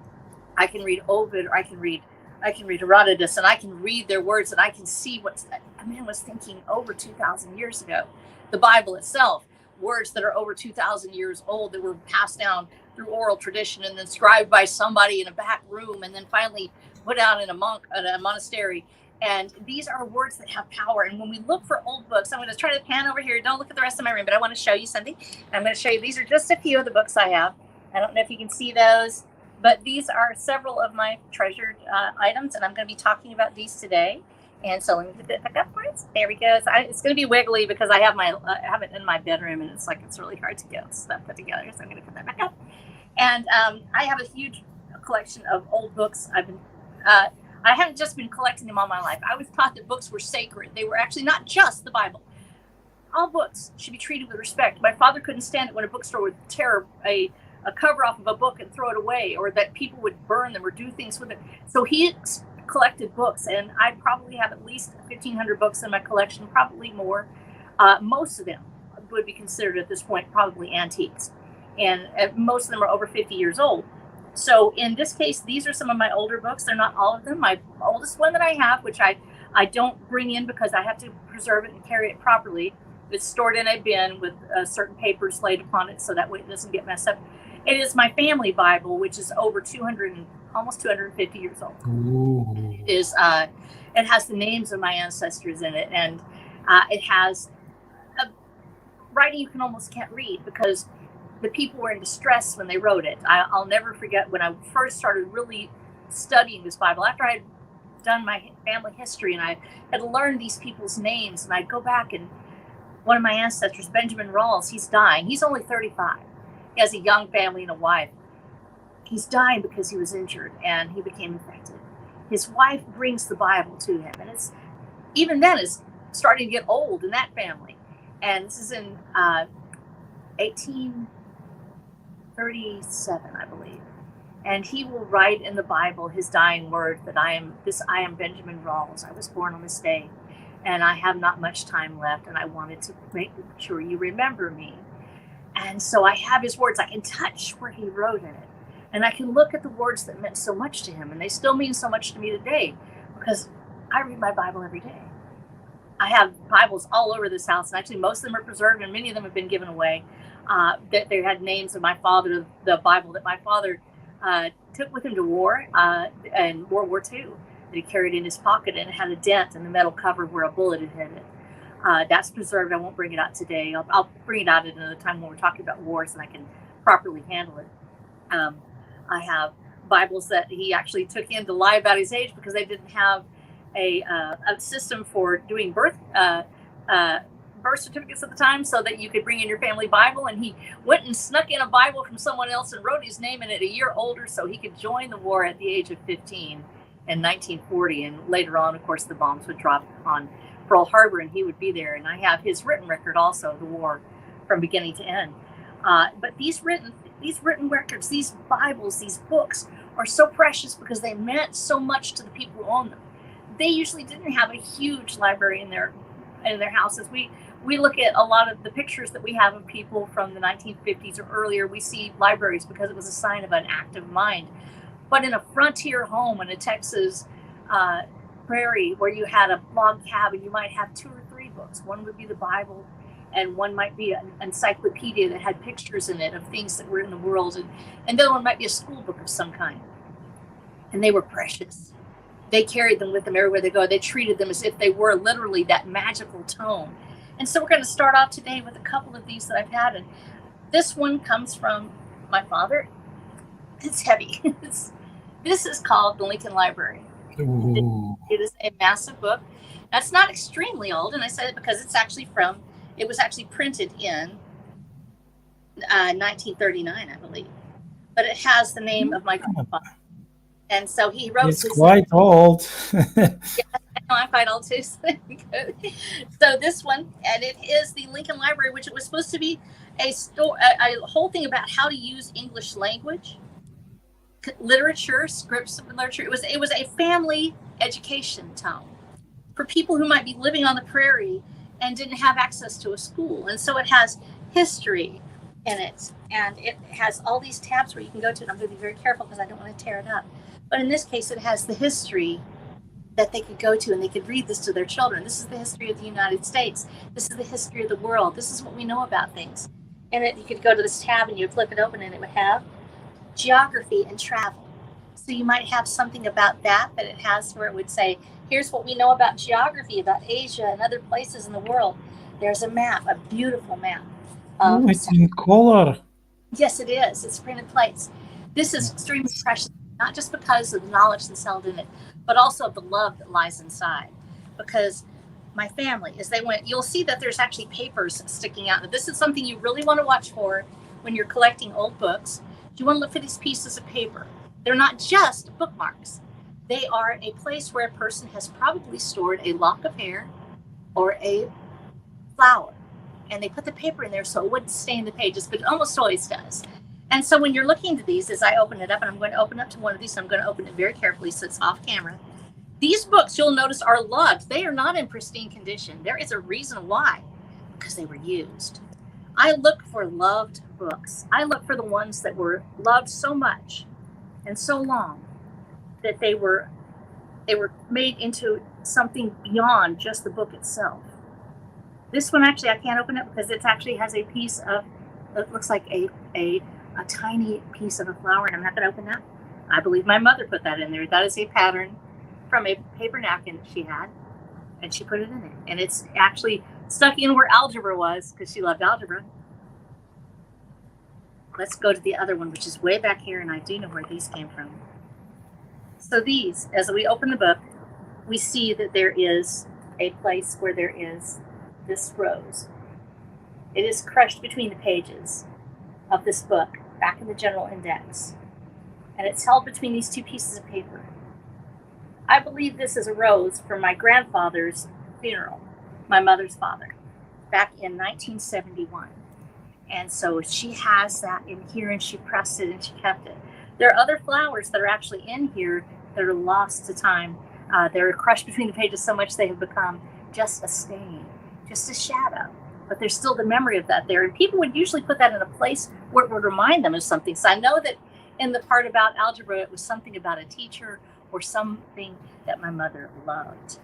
I can read Ovid, or I can read Herodotus, and I can read their words, and I can see what a man was thinking over 2,000 years ago. The Bible itself, words that are over 2,000 years old, that were passed down through oral tradition and then scribed by somebody in a back room, and then finally put out in a monastery. And these are words that have power. And when we look for old books, I'm going to try to pan over here. Don't look at the rest of my room, but I want to show you something. I'm going to show you, these are just a few of the books I have. I don't know if you can see those, but these are several of my treasured items, and I'm going to be talking about these today. And so let me put that back up for it. There we go. So it's going to be wiggly because I have it in my bedroom, and it's really hard to get stuff put together. So I'm going to put that back up. And I have a huge collection of old books. I haven't just been collecting them all my life. I was taught that books were sacred. They were actually not just the Bible. All books should be treated with respect. My father couldn't stand it when a bookstore would tear a cover off of a book and throw it away, or that people would burn them or do things with it. So he collected books, and I probably have at least 1,500 books in my collection, probably more. Most of them would be considered at this point probably antiques, and most of them are over 50 years old. So in this case, these are some of my older books. They're not all of them. My oldest one that I have, which I don't bring in because I have to preserve it and carry it properly. It's stored in a bin with certain papers laid upon it so that way it doesn't get messed up. It is my family Bible, which is over 200 and almost 250 years old. Ooh. It has the names of my ancestors in it, and it has a writing you can almost can't read because the people were in distress when they wrote it. I'll never forget when I first started really studying this Bible, after I had done my family history and I had learned these people's names, and I'd go back, and one of my ancestors, Benjamin Rawls, he's dying. He's only 35. He has a young family and a wife. He's dying because he was injured and he became infected. His wife brings the Bible to him, and it's even then it's starting to get old in that family. And this is in 1837, I believe. And he will write in the Bible his dying word that I am Benjamin Rawls. I was born on this day, and I have not much time left, and I wanted to make sure you remember me. And so I have his words. I can touch where he wrote in it, and I can look at the words that meant so much to him, and they still mean so much to me today because I read my Bible every day. I have Bibles all over this house, and actually most of them are preserved, and many of them have been given away. That they had names of my father, the Bible that my father took with him to war in World War II, that he carried in his pocket, and it had a dent in the metal cover where a bullet had hit it. That's preserved. I won't bring it out today. I'll bring it out at another time when we're talking about wars and I can properly handle it. I have Bibles that he actually took in to lie about his age because they didn't have a system for doing birth certificates at the time, so that you could bring in your family Bible, and he went and snuck in a Bible from someone else and wrote his name in it a year older so he could join the war at the age of 15 in 1940. And later on, of course, the bombs would drop on Pearl Harbor and he would be there. And I have his written record also, the war from beginning to end. But these written records, these Bibles, these books are so precious because they meant so much to the people who owned them. They usually didn't have a huge library in their houses. We look at a lot of the pictures that we have of people from the 1950s or earlier. We see libraries because it was a sign of an active mind. But in a frontier home in a Texas prairie where you had a log cabin, you might have 2 or 3 books. One would be the Bible, and one might be an encyclopedia that had pictures in it of things that were in the world, and the other one might be a school book of some kind. And they were precious. They carried them with them everywhere they go. They treated them as if they were literally that magical tome. And so we're going to start off today with a couple of these that I've had. And this one comes from my father. It's heavy. This is called the Lincoln Library. Ooh. It is a massive book. That's not extremely old, and I said it because it was actually printed in 1939, I believe. But it has the name of my grandfather. And so he wrote It's quite old. Yeah, I know, I'm quite old too. So this one, and it is the Lincoln Library, which it was supposed to be a whole thing about how to use English language, literature, scripts of literature. It was a family education tome for people who might be living on the prairie and didn't have access to a school. And so it has history in it, and it has all these tabs where you can go to, and I'm going to be very careful because I don't want to tear it up. But in this case, it has the history that they could go to, and they could read this to their children. This is the history of the United States. This is the history of the world. This is what we know about things. And you could go to this tab and you would flip it open, and it would have geography and travel. So you might have something about that it has where it would say, here's what we know about geography, about Asia and other places in the world. There's a map, a beautiful map. Oh, it's in color. Yes, it is. It's printed plates. This is extremely precious, not just because of the knowledge that's held in it, but also of the love that lies inside. Because my family, as they went, you'll see that there's actually papers sticking out. This is something you really want to watch for when you're collecting old books. You want to look for these pieces of paper. They're not just bookmarks. They are a place where a person has probably stored a lock of hair or a flower. And they put the paper in there so it wouldn't stain the pages, but it almost always does. And so when you're looking at these, as I open it up, and I'm going to open up to one of these, and I'm going to open it very carefully so it's off camera. These books, you'll notice, are loved. They are not in pristine condition. There is a reason why, because they were used. I look for loved books. I look for the ones that were loved so much and so long that they were made into something beyond just the book itself. This one, actually, I can't open it because it actually has a piece of, it looks like a tiny piece of a flower, and I'm not going to open that. I believe my mother put that in there. That is a pattern from a paper napkin that she had, and she put it in there. And it's actually stuck in where algebra was because she loved algebra. Let's go to the other one, which is way back here, and I do know where these came from. So these, as we open the book, we see that there is a place where there is this rose. It is crushed between the pages of this book, back in the general index. And it's held between these two pieces of paper. I believe this is a rose from my grandfather's funeral, my mother's father, back in 1971. And so she has that in here, and she pressed it and she kept it. There are other flowers that are actually in here that are lost to time. They're crushed between the pages so much they have become just a stain, just a shadow. But there's still the memory of that there. And people would usually put that in a place where it would remind them of something. So I know that in the part about algebra, it was something about a teacher or something that my mother loved.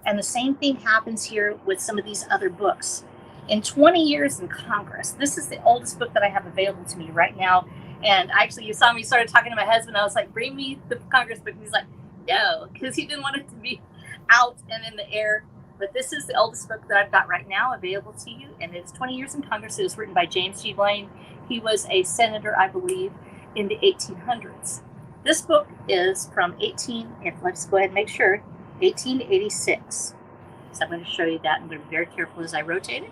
And the same thing happens here with some of these other books. In 20 years in Congress, this is the oldest book that I have available to me right now. And actually, you saw me started talking to my husband. I was like, bring me the Congress book. And he's like, no, because he didn't want it to be out and in the air. But this is the oldest book that I've got right now available to you. And it's 20 years in Congress. It was written by James G. Blaine. He was a senator, I believe, in the 1800s. This book is from let's go ahead and make sure, 1886. So I'm going to show you that. I'm going to be very careful as I rotate it.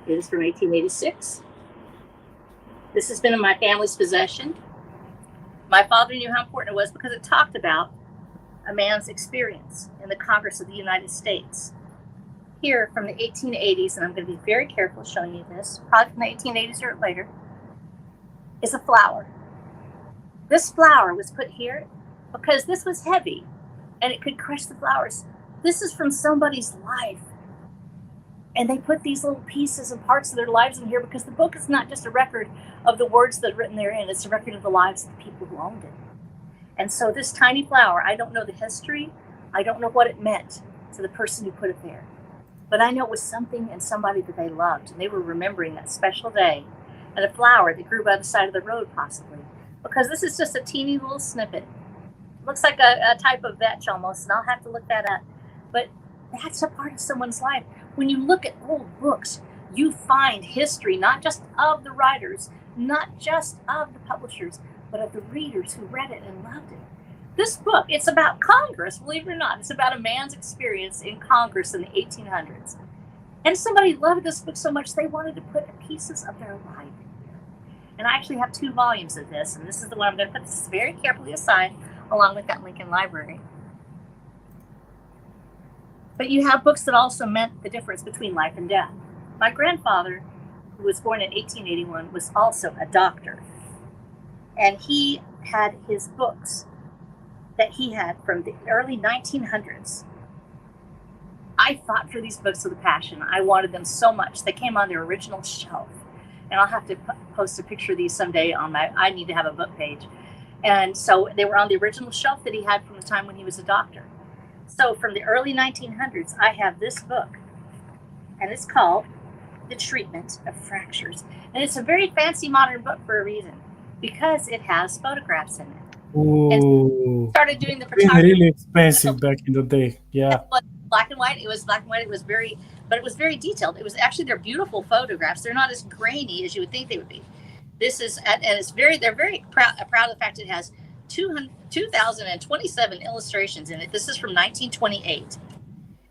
It is from 1886. This has been in my family's possession. My father knew how important it was because it talked about a man's experience in the Congress of the United States. Here from the 1880s, and I'm going to be very careful showing you this, probably from the 1880s or later, is a flower. This flower was put here because this was heavy and it could crush the flowers. This is from somebody's life. And they put these little pieces and parts of their lives in here because the book is not just a record of the words that are written therein, it's a record of the lives of the people who owned it. And so this tiny flower, I don't know the history, I don't know what it meant to the person who put it there. But I know it was something and somebody that they loved, and they were remembering that special day, and a flower that grew by the side of the road possibly. Because this is just a teeny little snippet. It looks like a type of vetch almost, and I'll have to look that up. But that's a part of someone's life. When you look at old books, you find history, not just of the writers, not just of the publishers, but of the readers who read it and loved it. This book, it's about Congress, believe it or not. It's about a man's experience in Congress in the 1800s. And somebody loved this book so much they wanted to put pieces of their life in here. And I actually have 2 volumes of this, and this is the one I'm going to put this very carefully aside, along with that Lincoln Library. But you have books that also meant the difference between life and death. My grandfather, who was born in 1881, was also a doctor. And he had his books that he had from the early 1900s. I fought for these books with a passion. I wanted them so much. They came on their original shelf. And I'll have to post a picture of these someday on my, I need to have a book page. And so they were on the original shelf that he had from the time when he was a doctor. So from the early 1900s, I have this book, and it's called The Treatment of Fractures. And it's a very fancy modern book for a reason, because it has photographs in it. Ooh. And started doing the photography. Really expensive back in the day. Yeah. It was black and white. It was black and white. It was very detailed. It was actually, they're beautiful photographs. They're not as grainy as you would think they would be. This is, and it's they're very proud of the fact it has 2,027 illustrations in it. This is from 1928.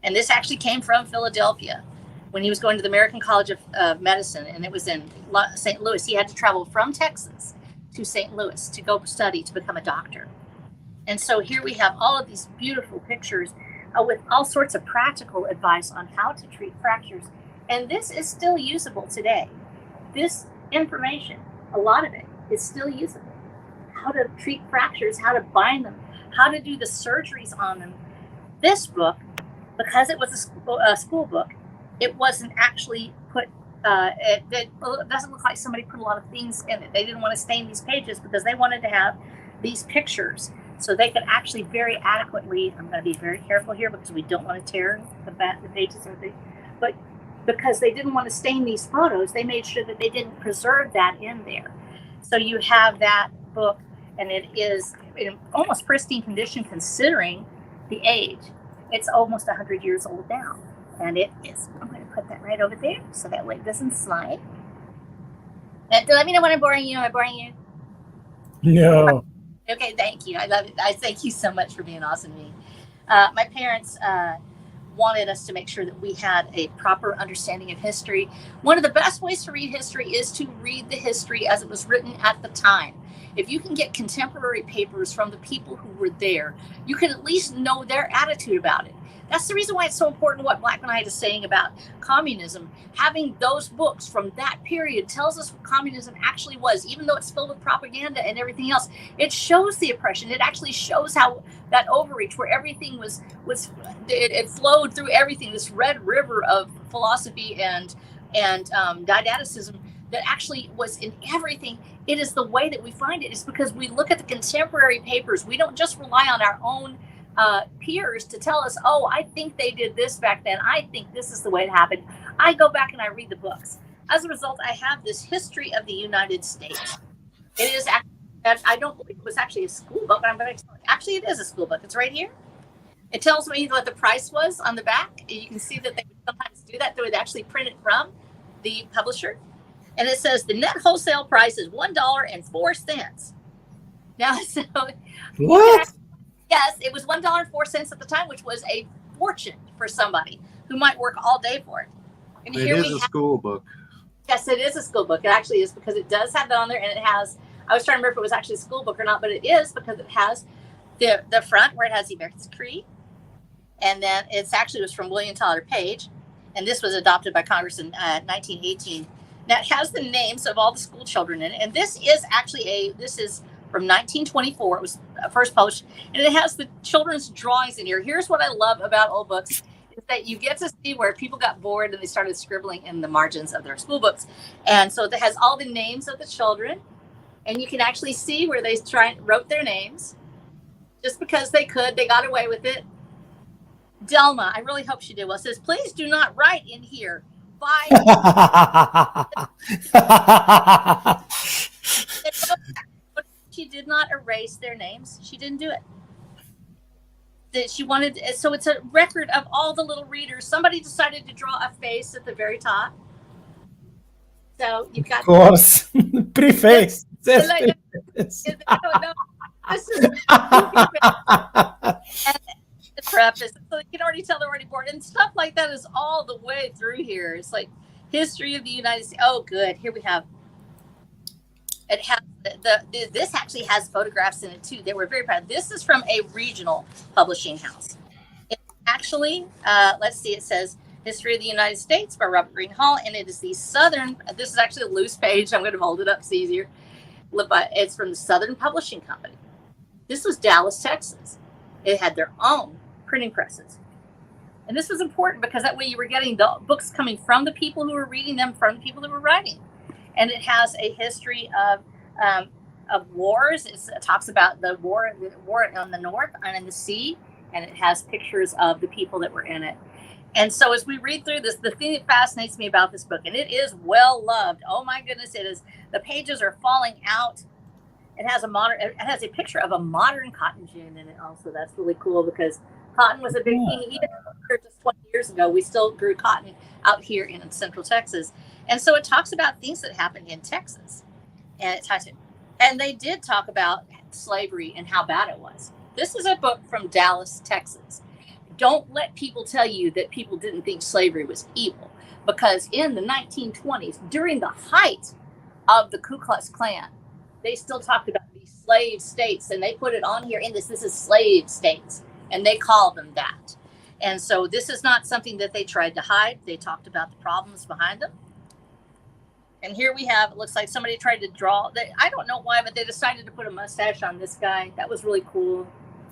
And this actually came from Philadelphia when he was going to the American College of Medicine, and it was in St. Louis. He had to travel from Texas to St. Louis to go study to become a doctor. And so here we have all of these beautiful pictures with all sorts of practical advice on how to treat fractures. And this is still usable today. This information, a lot of it, is still usable. How to treat fractures, how to bind them, how to do the surgeries on them. This book, because it was a school book, it wasn't actually put, it doesn't look like somebody put a lot of things in it. They didn't want to stain these pages because they wanted to have these pictures so they could actually very adequately, I'm going to be very careful here because we don't want to tear the pages or things, but because they didn't want to stain these photos, they made sure that they didn't preserve that in there. So you have that book, and it is in almost pristine condition considering the age. It's almost 100 years old now, and it is. I'm going to put that right over there so that way it doesn't slide. And let me know when I'm boring you. Am I boring you? No. Okay, thank you. I love it. I thank you so much for being awesome to me. My parents wanted us to make sure that we had a proper understanding of history. One of the best ways to read history is to read the history as it was written at the time. If you can get contemporary papers from the people who were there, you can at least know their attitude about it. That's the reason why it's so important what Black Knight is saying about communism. Having those books from that period tells us what communism actually was, even though it's filled with propaganda and everything else. It shows the oppression. It actually shows how that overreach, where everything it flowed through everything, this red river of philosophy and didacticism that actually was in everything. It is the way that we find it. It's because we look at the contemporary papers. We don't just rely on our own peers to tell us, oh, I think they did this back then. I think this is the way it happened. I go back and I read the books. As a result, I have this history of the United States. It is actually, I don't believe it was actually a school book, but I'm going to tell you. Actually, it is a school book. It's right here. It tells me what the price was on the back. You can see that they sometimes do that. They would actually print it from the publisher. And it says the net wholesale price is $1.04. Now, so What? yes, it was $1.04 at the time, which was a fortune for somebody who might work all day for it. And It is a school book. Yes, it is a school book. It actually is, because it does have that on there, and it has. I was trying to remember if it was actually a school book or not, but it is, because it has the front where it has the American Creed, and then it was from William Tyler Page, and this was adopted by Congress in 1918. Now it has the names of all the school children in it, and this is from 1924. It was first published, and it has the children's drawings in here. Here's what I love about old books, is that you get to see where people got bored and they started scribbling in the margins of their school books. And so it has all the names of the children, and you can actually see where they wrote their names. Just because they could, they got away with it. Delma, I really hope she did well, says, please do not write in here. She did not erase their names. She didn't do it. She wanted, so it's a record of all the little readers. Somebody decided to draw a face at the very top. So you've got, of course, preface. This is the preface, so you can already tell they're already bored, and stuff like that is all the way through here. It's like history of the United States. Oh, good. Here we have. It has this actually has photographs in it too. They were very proud. This is from a regional publishing house. It actually, let's see. It says "History of the United States" by Robert Green Hall, and it is the Southern. This is actually a loose page. I'm going to hold it up. It's easier. It's from the Southern Publishing Company. This was Dallas, Texas. It had their own printing presses. And this was important because that way you were getting the books coming from the people who were reading them, from the people who were writing. And it has a history of wars. It talks about the war on the north and in the sea, and it has pictures of the people that were in it. And so as we read through this, the thing that fascinates me about this book, and it is well loved. Oh my goodness, it is. The pages are falling out. It has a picture of a modern cotton gin in it also. That's really cool because cotton was a big thing. Even just 20 years ago, we still grew cotton out here in Central Texas. And so it talks about things that happened in Texas. And they did talk about slavery and how bad it was. This is a book from Dallas, Texas. Don't let people tell you that people didn't think slavery was evil, because in the 1920s, during the height of the Ku Klux Klan, they still talked about these slave states, and they put it on here in this is slave states, and they call them that. And so this is not something that they tried to hide. They talked about the problems behind them. And here we have, it looks like somebody tried to draw, I don't know why, but they decided to put a mustache on this guy. That was really cool.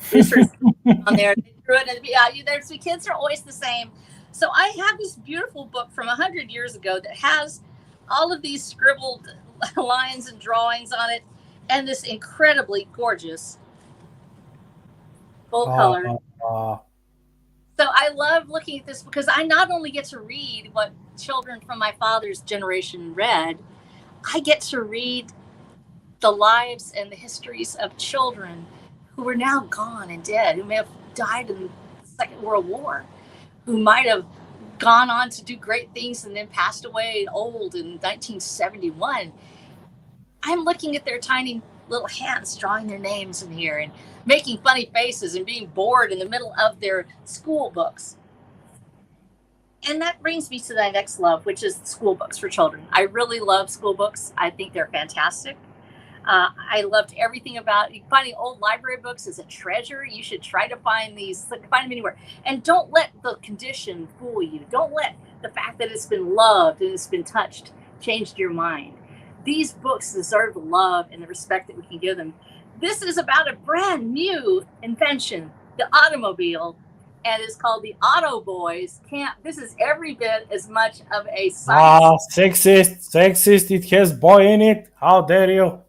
This on there, they drew it, and there's the kids are always the same. So I have this beautiful book from 100 years ago that has all of these scribbled lines and drawings on it, and this incredibly gorgeous full color. So I love looking at this because I not only get to read what children from my father's generation read, I get to read the lives and the histories of children who are now gone and dead, who may have died in the Second World War, who might have gone on to do great things and then passed away old in 1971. I'm looking at their tiny little hands drawing their names in here and making funny faces and being bored in the middle of their school books. And that brings me to the next love, which is school books for children. I really love school books. I think they're fantastic. I loved everything about finding old library books is a treasure. You should try to find find them anywhere. And don't let the condition fool you. Don't let the fact that it's been loved and it's been touched change your mind. These books deserve the love and the respect that we can give them. This is about a brand new invention, the automobile, and it's called the Auto Boys Camp. This is every bit as much of a science. Sexist, it has boy in it. How dare you?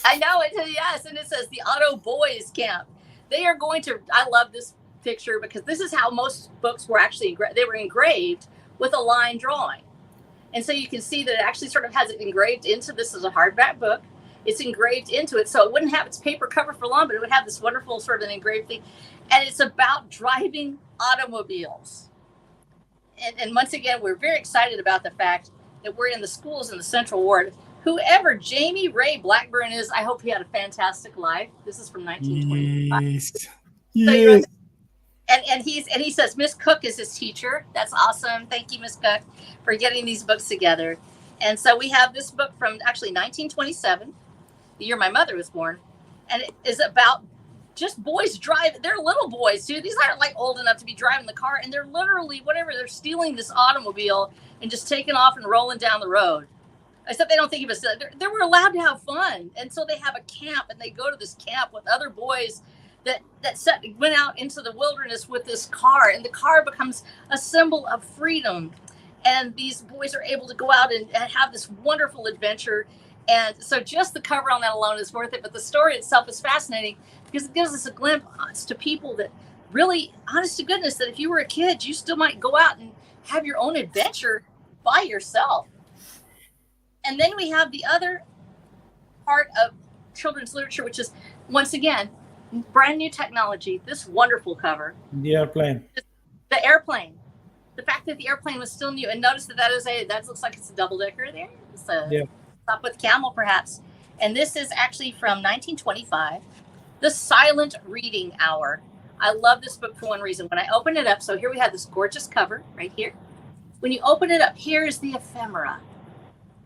I know it, yes, and it says the Auto Boys Camp. They are going to, I love this picture because this is how most books were actually, they were engraved with a line drawing. And so you can see that it actually sort of has it engraved into, this is a hardback book. It's engraved into it. So it wouldn't have its paper cover for long, but it would have this wonderful sort of an engraved thing. And it's about driving automobiles. And once again, we're very excited about the fact that we're in the schools in the Central Ward. Whoever Jamie Ray Blackburn is, I hope he had a fantastic life. This is from 1925. Yes. So and he says Miss Cook is his teacher. That's awesome. Thank you, Miss Cook, for getting these books together. And so we have this book from actually 1927, the year my mother was born, and it is about just boys driving. They're little boys too. These aren't like old enough to be driving the car, and they're literally they're stealing this automobile and just taking off and rolling down the road. Except they don't think of it. They were allowed to have fun, and so they have a camp, and they go to this camp with other boys that went out into the wilderness with this car, and the car becomes a symbol of freedom. And these boys are able to go out and have this wonderful adventure. And so just the cover on that alone is worth it. But the story itself is fascinating because it gives us a glimpse to people that really, honest to goodness, that if you were a kid, you still might go out and have your own adventure by yourself. And then we have the other part of children's literature, which is, once again, brand new technology. This wonderful cover. The airplane. The airplane. The fact that the airplane was still new, and notice that looks like it's a double decker there. It's a top with camel, perhaps. And this is actually from 1925, The Silent Reading Hour. I love this book for one reason. When I open it up, so here we have this gorgeous cover right here. When you open it up, here's the ephemera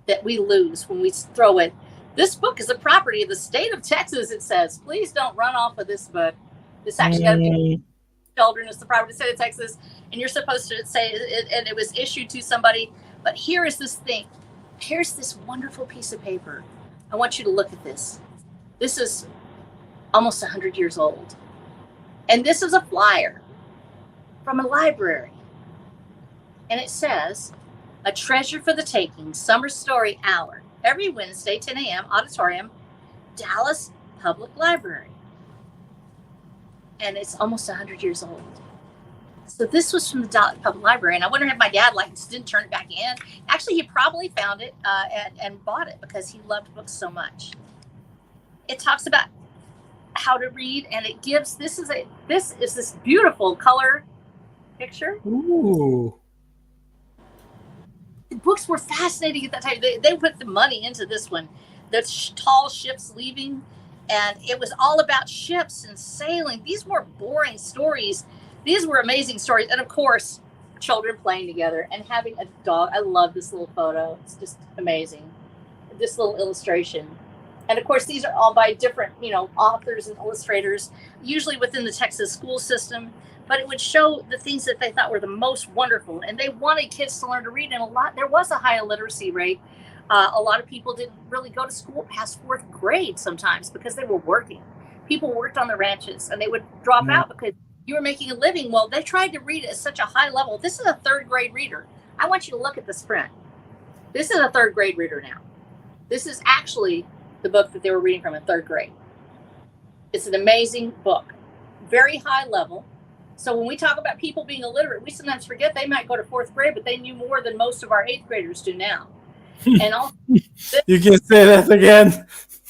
that we lose when we throw it. This book is a property of the state of Texas, it says. Please don't run off of this book. This actually got to be children. It's the property of the state of Texas, and you're supposed to say it, and it was issued to somebody. But here is this thing. Here's this wonderful piece of paper. I want you to look at this. This is almost 100 years old. And this is a flyer from a library. And it says, "A treasure for the taking, summer story hour, every Wednesday, 10 a.m., auditorium, Dallas Public Library." And it's almost 100 years old. So this was from the Dallas Public Library. And I wonder if my dad didn't turn it back in. Actually, he probably found it and bought it because he loved books so much. It talks about how to read, and it gives, this is this beautiful color picture. Ooh. The books were fascinating at that time. They put the money into this one. The tall ships leaving, and it was all about ships and sailing. These weren't boring stories. These were amazing stories. And of course, children playing together and having a dog. I love this little photo. It's just amazing. This little illustration. And of course, these are all by different, authors and illustrators, usually within the Texas school system. But it would show the things that they thought were the most wonderful, and they wanted kids to learn to read. And there was a high illiteracy rate. A lot of people didn't really go to school past 4th grade sometimes because they were working. People worked on the ranches, and they would drop out because you were making a living. Well, they tried to read at such a high level. This is a 3rd grade reader. I want you to look at this print. This is a 3rd grade reader now. This is actually the book that they were reading from in 3rd grade. It's an amazing book, very high level. So when we talk about people being illiterate, we sometimes forget they might go to 4th grade, but they knew more than most of our 8th graders do now. And also, you can say that again.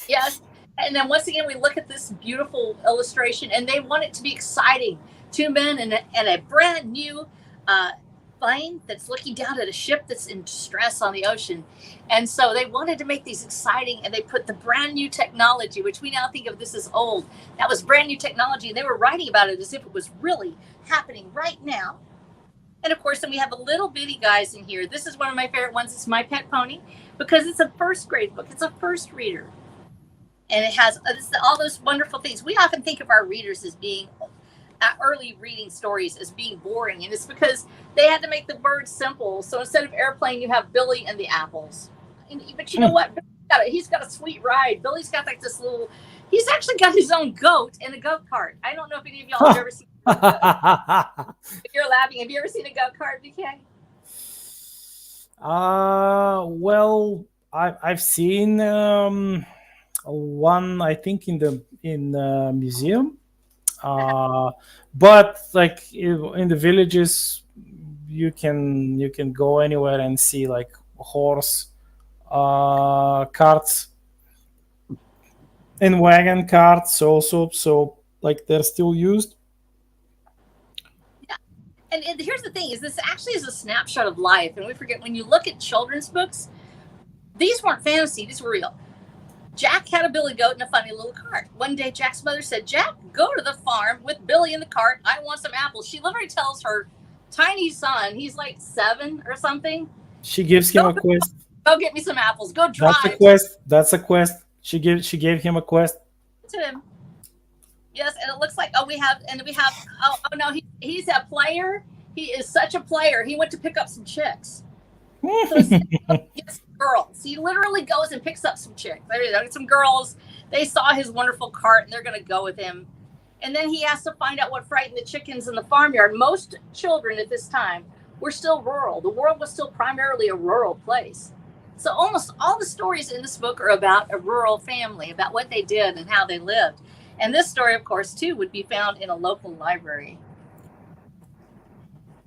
Yes. And then once again, we look at this beautiful illustration, and they want it to be exciting. 2 men and a brand new plane that's looking down at a ship that's in distress on the ocean. And so they wanted to make these exciting, and they put the brand new technology, which we now think of this as old. That was brand new technology, and they were writing about it as if it was really happening right now. And of course, then we have the little bitty guys in here. This is one of my favorite ones. It's My Pet Pony, because it's a 1st grade book. It's a 1st reader. And it has all those wonderful things. We often think of our readers as being early reading stories as being boring, and it's because they had to make the words simple. So instead of airplane, you have Billy and the apples. But you know what? He's got a sweet ride. Billy's got like this little. He's actually got his own goat and a goat cart. I don't know if any of y'all have ever seen. If you're laughing, have you ever seen a goat cart, BK? Well, I've seen one, I think, in the museum. But like in the villages, you can go anywhere and see like horse carts and wagon carts also. So like they're still used. Yeah. And here's the thing: is this actually is a snapshot of life, and we forget when you look at children's books, these weren't fantasy; these were real. Jack had a billy goat in a funny little cart. One day, Jack's mother said, "Jack, go to the farm with Billy in the cart. I want some apples." She literally tells her tiny son, he's like 7 or something. She gives him a quest. Go get me some apples. Go drive. That's a quest. She gave him a quest. To him. Yes, and it looks like we have oh no, he's a player. He is such a player. He went to pick up some chicks. So it's girls. He literally goes and picks up some chicks. There some girls. They saw his wonderful cart, and they're going to go with him. And then he has to find out what frightened the chickens in the farmyard. Most children at this time were still rural. The world was still primarily a rural place. So almost all the stories in this book are about a rural family, about what they did and how they lived. And this story, of course, too, would be found in a local library.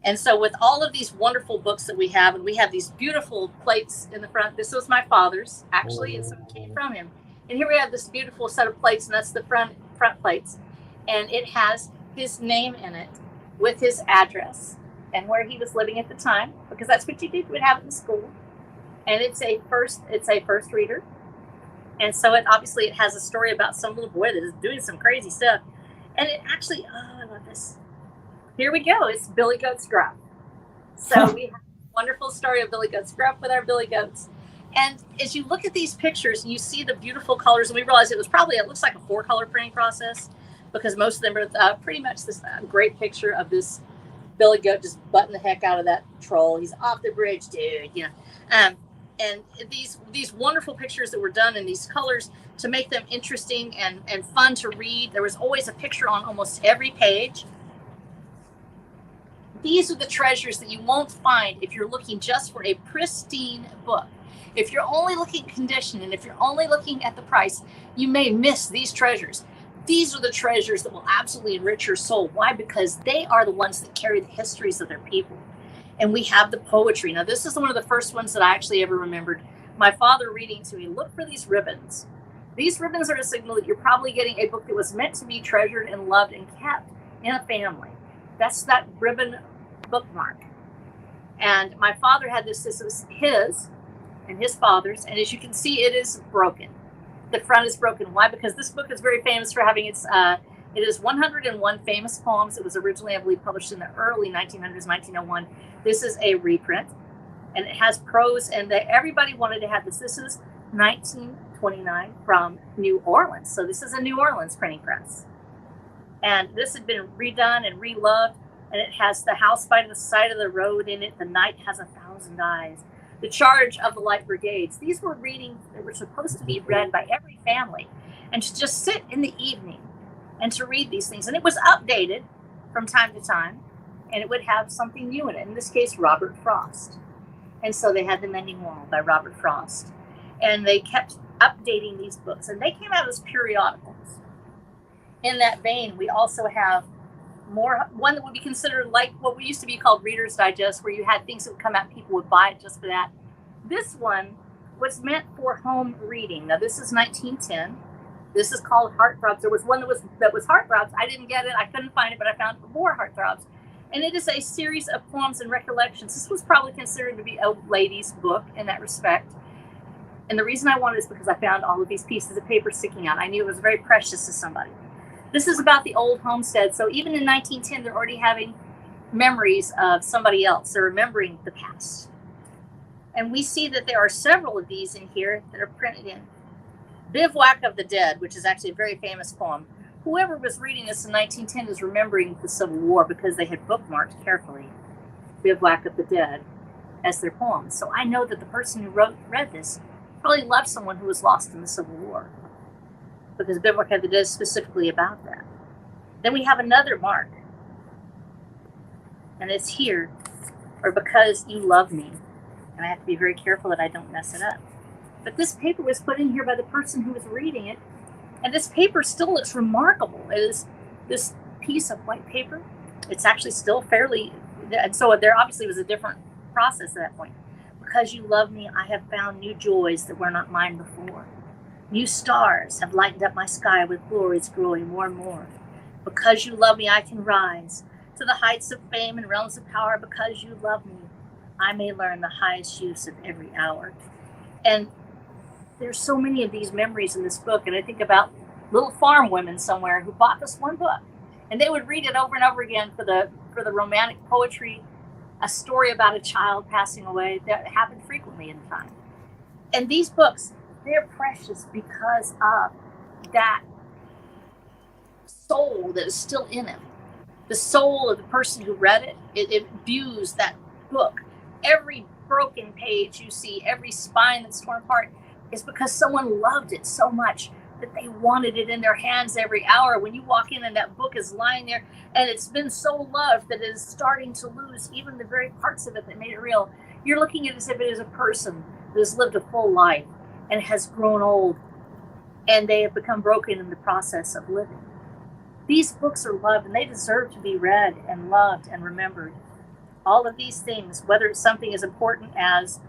And so with all of these wonderful books that we have, and we have these beautiful plates in the front. This was my father's, actually, and so it came from him. And here we have this beautiful set of plates, and that's the front plates. And it has his name in it with his address and where he was living at the time, because that's what you did. You would have it in school. And it's a first reader. And so it has a story about some little boy that is doing some crazy stuff. And it actually, I love this. Here we go. It's Billy Goat's Gruff. So we have a wonderful story of Billy Goat's Gruff with our Billy Goats. And as you look at these pictures and you see the beautiful colors, and we realize it looks like a 4-color printing process, because most of them are pretty much this great picture of this Billy Goat just butting the heck out of that troll. He's off the bridge, dude, and these wonderful pictures that were done in these colors to make them interesting and fun to read. There was always a picture on almost every page. These are the treasures that you won't find if you're looking just for a pristine book. If you're only looking at condition, and if you're only looking at the price, you may miss these treasures. These are the treasures that will absolutely enrich your soul. Why? Because they are the ones that carry the histories of their people. And we have the poetry. Now, this is one of the first ones that I actually ever remembered my father reading to me. Look for these ribbons. These ribbons are a signal that you're probably getting a book that was meant to be treasured and loved and kept in a family. That's that ribbon bookmark. And my father had this was his and his father's. And as you can see, it is broken. The front is broken. Why? Because this book is very famous for having it is 101 famous poems. It was originally, I believe, published in the early 1900s, 1901. This is a reprint, and it has prose, and everybody wanted to have this. This is 1912. 29 from New Orleans. So this is a New Orleans printing press. And this had been redone and reloved, and it has the house by the side of the road in it. The night has 1,000 eyes. The charge of the light brigades. These were readings that were supposed to be read by every family, and to just sit in the evening and to read these things. And it was updated from time to time, and it would have something new in it. In this case, Robert Frost. And so they had The Mending Wall by Robert Frost. And they kept updating these books, and they came out as periodicals. In that vein, we also have one that would be considered like what we used to be called Reader's Digest, where you had things that would come out and people would buy it just for that. This one was meant for home reading. Now, this is 1910. This is called Heartthrobs. There was one that was Heartthrobs. I didn't get it. I couldn't find it, but I found more Heartthrobs. And it is a series of poems and recollections. This was probably considered to be a lady's book in that respect. And the reason I wanted it is because I found all of these pieces of paper sticking out. I knew it was very precious to somebody. This is about the old homestead. So even in 1910, they're already having memories of somebody else. They're remembering the past. And we see that there are several of these in here that are printed in. Bivouac of the Dead, which is actually a very famous poem. Whoever was reading this in 1910 is remembering the Civil War because they had bookmarked carefully Bivouac of the Dead as their poem. So I know that the person who read this probably loved someone who was lost in the Civil War, because Bivouac of the Dead is specifically about that. Then we have another mark, and it's here, or Because You Love Me. And I have to be very careful that I don't mess it up. But this paper was put in here by the person who was reading it, and this paper still looks remarkable. It is this piece of white paper. It's actually still fairly, and so there obviously was a different process at that point. Because you love me, I have found new joys that were not mine before. New stars have lightened up my sky with glories growing more and more. Because you love me, I can rise to the heights of fame and realms of power. Because you love me, I may learn the highest use of every hour. And there's so many of these memories in this book. And I think about little farm women somewhere who bought this one book, and they would read it over and over again for the romantic poetry, a story about a child passing away that happened frequently in time. And these books, they're precious because of that soul that is still in it. The soul of the person who read it, it views that book. Every broken page you see, every spine that's torn apart, is because someone loved it so much that they wanted it in their hands every hour. When you walk in and that book is lying there, and it's been so loved that it is starting to lose even the very parts of it that made it real, you're looking at it as if it is a person that has lived a full life and has grown old, and they have become broken in the process of living. These books are loved, and they deserve to be read and loved and remembered. All of these things, whether it's something as important as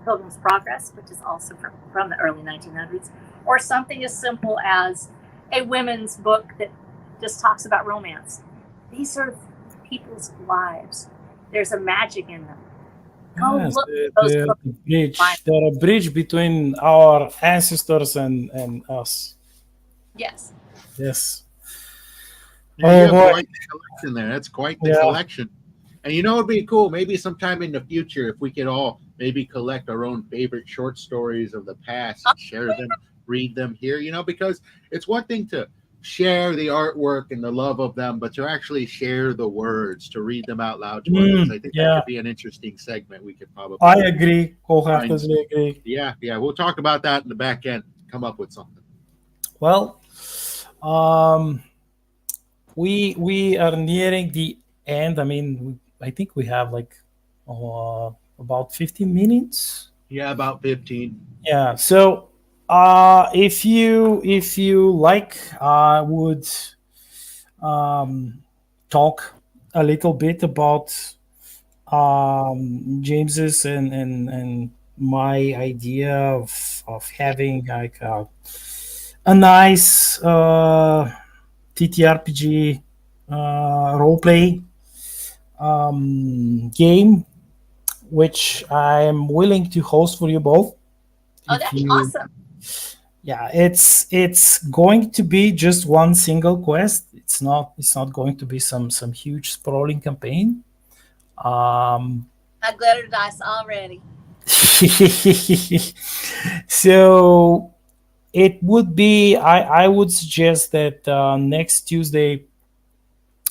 Pilgrim's Progress, which is also from the early 1900s, or something as simple as a women's book that just talks about romance. These are people's lives. There's a magic in them. Go Yes, look at those books. bridge. They're a bridge between our ancestors and us. Yes. Yes. Yeah, Oh, you have boy. quite the collection there. That's quite the Yeah. collection. And you know, it'd be cool. Maybe sometime in the future, if we could all maybe collect our own favorite short stories of the past and share them, read them here, you know, because it's one thing to share the artwork and the love of them, but to actually share the words, to read them out loud to others. I think that could be an interesting segment we could probably. I agree. Wholeheartedly agree. Yeah. We'll talk about that in the back end. Come up with something. Well, we are nearing the end. I mean, I think we have like about 15 minutes. Yeah, about 15. Yeah. So, if you like, I would talk a little bit about James's and my idea of having like a nice TTRPG roleplay game, which I'm willing to host for you both. Oh, that'd be awesome. Yeah, it's going to be just one single quest. It's not going to be some huge sprawling campaign. I glitter dice already. So it would be, I would suggest that next Tuesday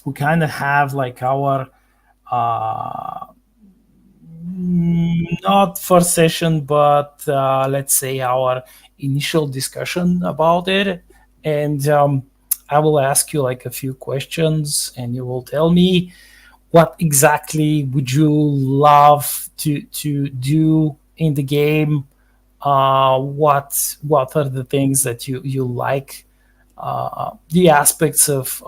we kind of have like our uh, not first session, but let's say our initial discussion about it. And I will ask you like a few questions, and you will tell me what exactly would you love to do in the game. What are the things that you like? The aspects of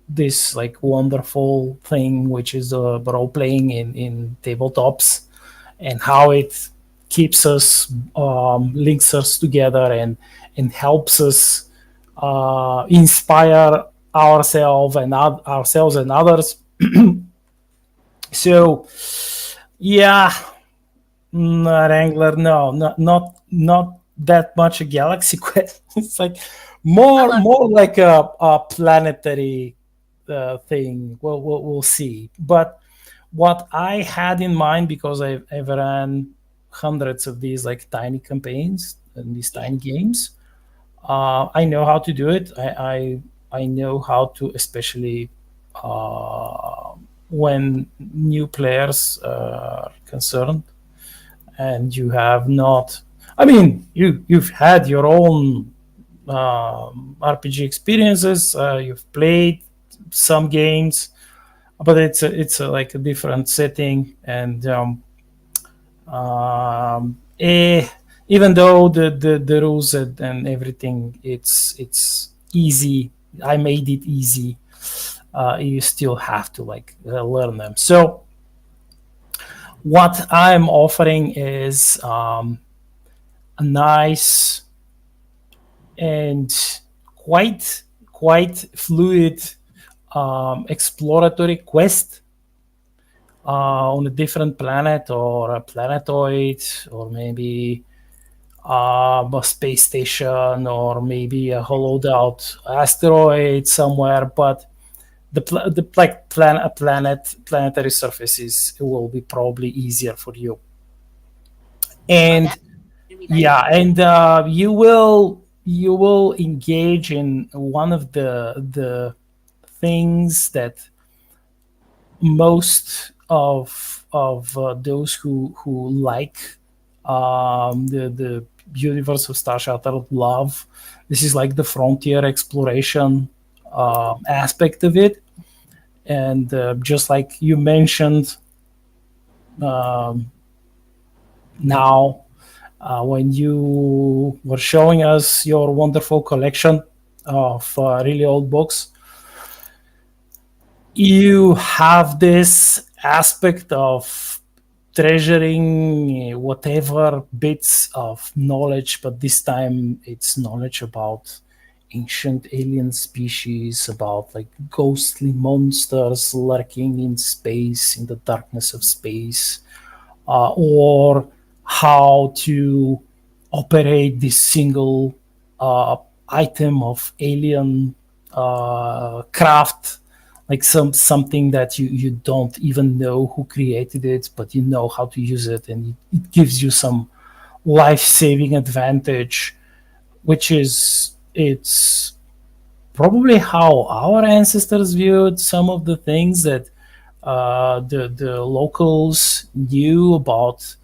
this like wonderful thing, which is role playing in tabletops, and how it keeps us, links us together, and helps us inspire ourselves and others. So yeah, Wrangler, no, not that much a galaxy quest. It's like more like a planetary thing. We'll see. But what I had in mind, because I've ran hundreds of these like tiny campaigns and these tiny games, I know how to do it. I know how to, especially when new players are concerned, and you have not. I mean, you've had your own RPG experiences. You've played some games, but it's like a different setting, and even though the rules and everything, it's easy. I made it easy. You still have to like learn them. So what I'm offering is a nice and quite fluid exploratory quest on a different planet, or a planetoid, or maybe a space station, or maybe a hollowed out asteroid somewhere. But planetary surfaces will be probably easier for you. And yeah, and you will engage in one of the things that most of those who like the universe of Star Shattered love. This is like the frontier exploration aspect of it. And just like you mentioned, now when you were showing us your wonderful collection of really old books, you have this aspect of treasuring whatever bits of knowledge, but this time it's knowledge about ancient alien species, about like ghostly monsters lurking in space, in the darkness of space, or how to operate this single item of alien craft, like something that you don't even know who created it, but you know how to use it, and it gives you some life-saving advantage, which is, it's probably how our ancestors viewed some of the things that the locals knew about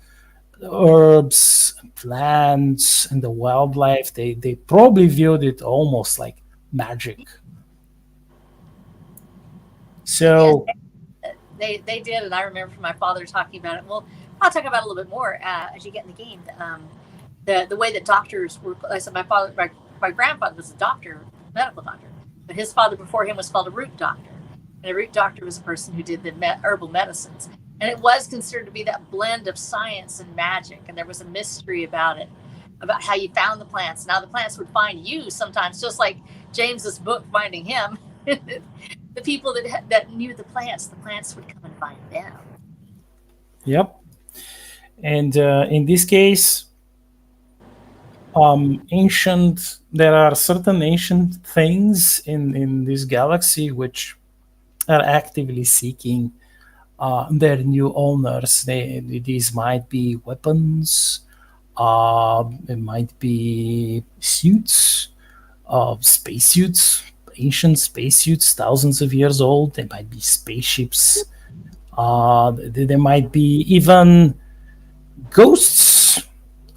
herbs and plants and the wildlife. They probably viewed it almost like magic. So yes, they did, and I remember from my father talking about it. Well, I'll talk about it a little bit more as you get in the game. The way that doctors were. I said my grandfather was a doctor, medical doctor, but his father before him was called a root doctor, and a root doctor was a person who did the herbal medicines, and it was considered to be that blend of science and magic, and there was a mystery about it, about how you found the plants. Now the plants would find you sometimes, just like James's book finding him. The people that knew the plants would come and find them. Yep. And in this case, there are certain ancient things in this galaxy which are actively seeking their new owners. These might be weapons, it might be suits, spacesuits, ancient spacesuits, thousands of years old. They might be spaceships. There might be even ghosts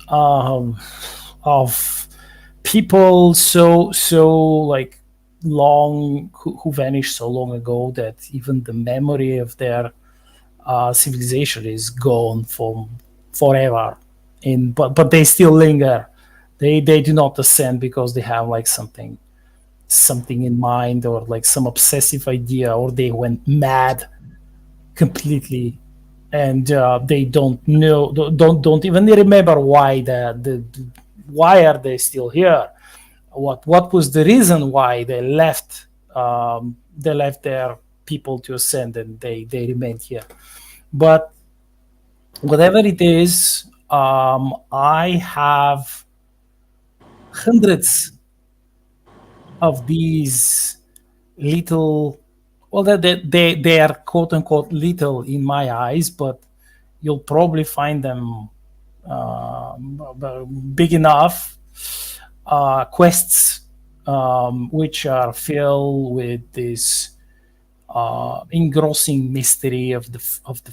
of people so like long who vanished so long ago that even the memory of their civilization is gone from forever. But they still linger. They do not ascend because they have like something in mind, or like some obsessive idea, or they went mad completely, and they don't know, don't even remember why why are they still here, what was the reason why they left their people to ascend, and they remained here. But whatever it is, I have hundreds of these little, well, they are quote unquote little in my eyes, but you'll probably find them big enough quests, which are filled with this engrossing mystery of the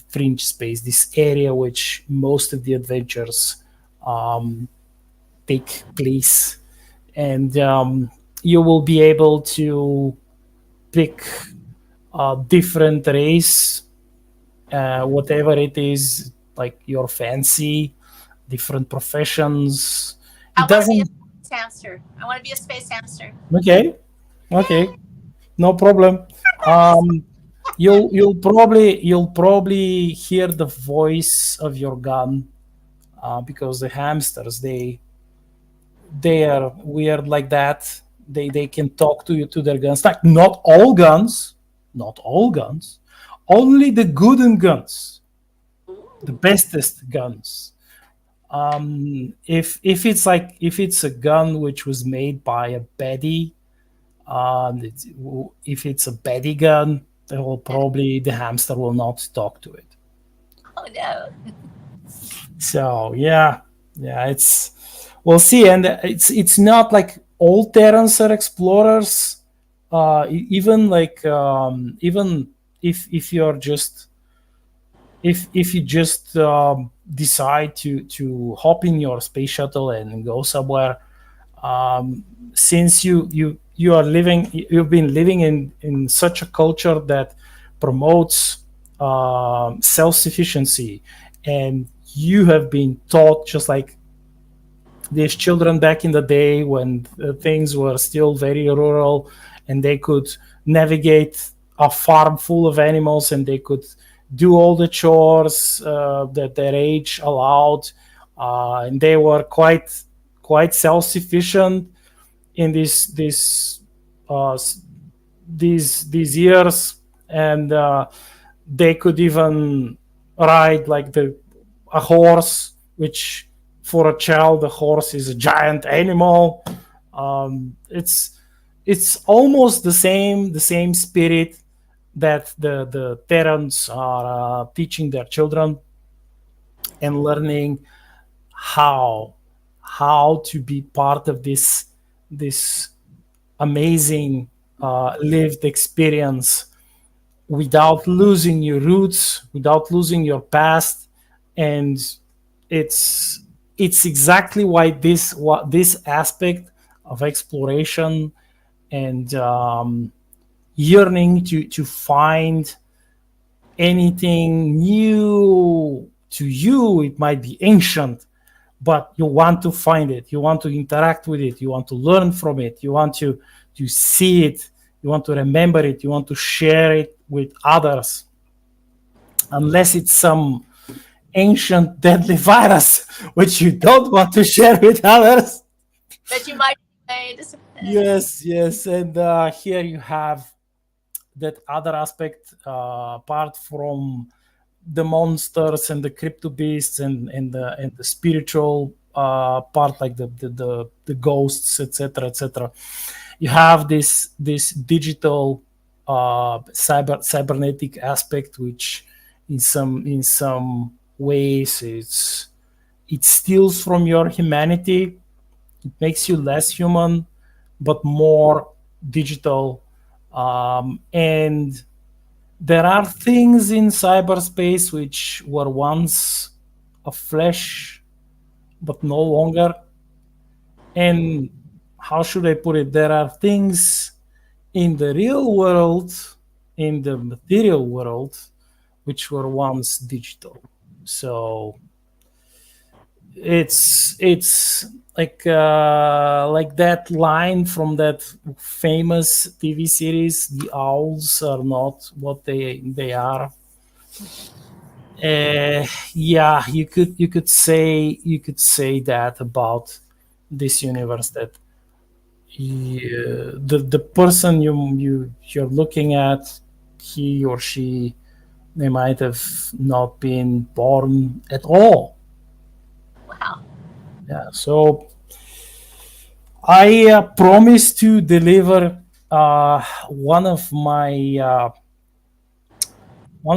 fringe space, this area which most of the adventures take place, and you will be able to pick a different race, whatever it is, like your fancy, different professions. I It want to be a doesn't. space hamster. I want to be a space hamster. Okay, no problem. You'll probably hear the voice of your gun, because the hamsters, they are weird like that. They can talk to you, to their guns. Like not all guns, only the gooden guns, the bestest guns. If it's a gun which was made by a baddie, if it's a baddie gun, the hamster will not talk to it. Oh no. So yeah, it's, we'll see. And it's not like all Terrans are explorers. Even like even if you're just, if you just decide to hop in your space shuttle and go somewhere, since you've been living in such a culture that promotes self-sufficiency, and you have been taught, just like these children back in the day when things were still very rural, and they could navigate a farm full of animals, and they could do all the chores that their age allowed, and they were quite self-sufficient in uh, these years, and they could even ride like a horse, which for a child, the horse is a giant animal. It's almost the same spirit that the Terrans are teaching their children, and learning how to be part of this amazing lived experience, without losing your roots, without losing your past. And it's exactly why this aspect of exploration and yearning to find anything new, to you it might be ancient, but you want to find it, you want to interact with it, you want to learn from it, you want to see it, you want to remember it, you want to share it with others, unless it's some ancient deadly virus which you don't want to share with others. That you might have made. Yes, and here you have that other aspect, apart from the monsters and the crypto beasts and the spiritual part, like the ghosts, etc. You have this digital cybernetic aspect, which in some ways. It steals from your humanity. It makes you less human, but more digital. And there are things in cyberspace which were once of flesh, but no longer. And how should I put it? There are things in the real world, in the material world, which were once digital. So it's like that line from that famous TV series. The owls are not what they are. Yeah, you could say that about this universe, that the person you're looking at, he or she, they might have not been born at all. Wow. Yeah, so I promise to deliver one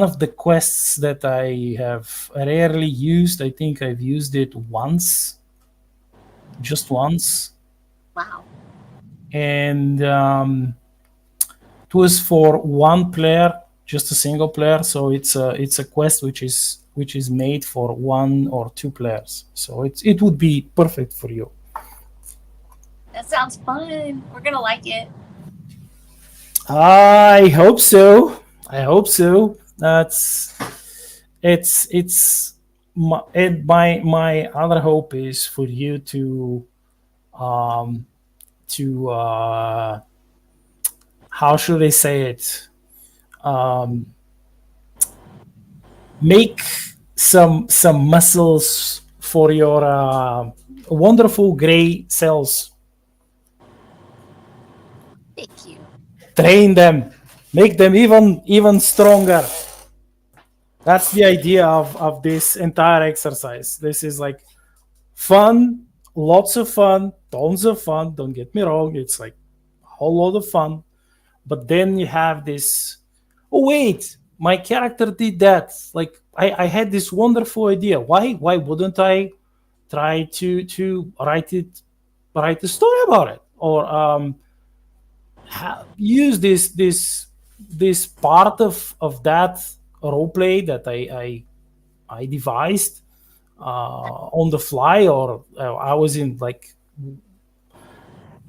of the quests that I have rarely used. I think I've used it once, just once, Wow. and it was for one player, just a single player. So it's a quest which is made for one or two players. So it would be perfect for you. That sounds fun. We're gonna like it. I hope so. I hope so. That's it's my other hope is for you um to how should I say it, um make some muscles for your wonderful gray cells. Thank you. Train them, make them even stronger. That's the idea of this entire exercise. This is like fun, lots of fun, tons of fun. Don't get me wrong, it's like a whole lot of fun. But then you have this, oh wait, my character did that. Like I had this wonderful idea. Why wouldn't I try to write a story about it, or use this part of that role play that I devised on the fly, or I was in like,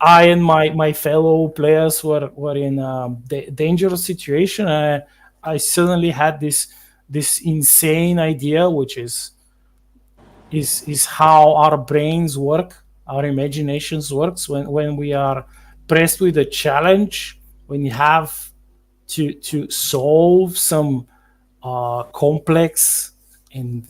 I and my fellow players were in a dangerous situation. I suddenly had this insane idea, which is how our brains work, our imaginations works when we are pressed with a challenge, when you have to solve some complex and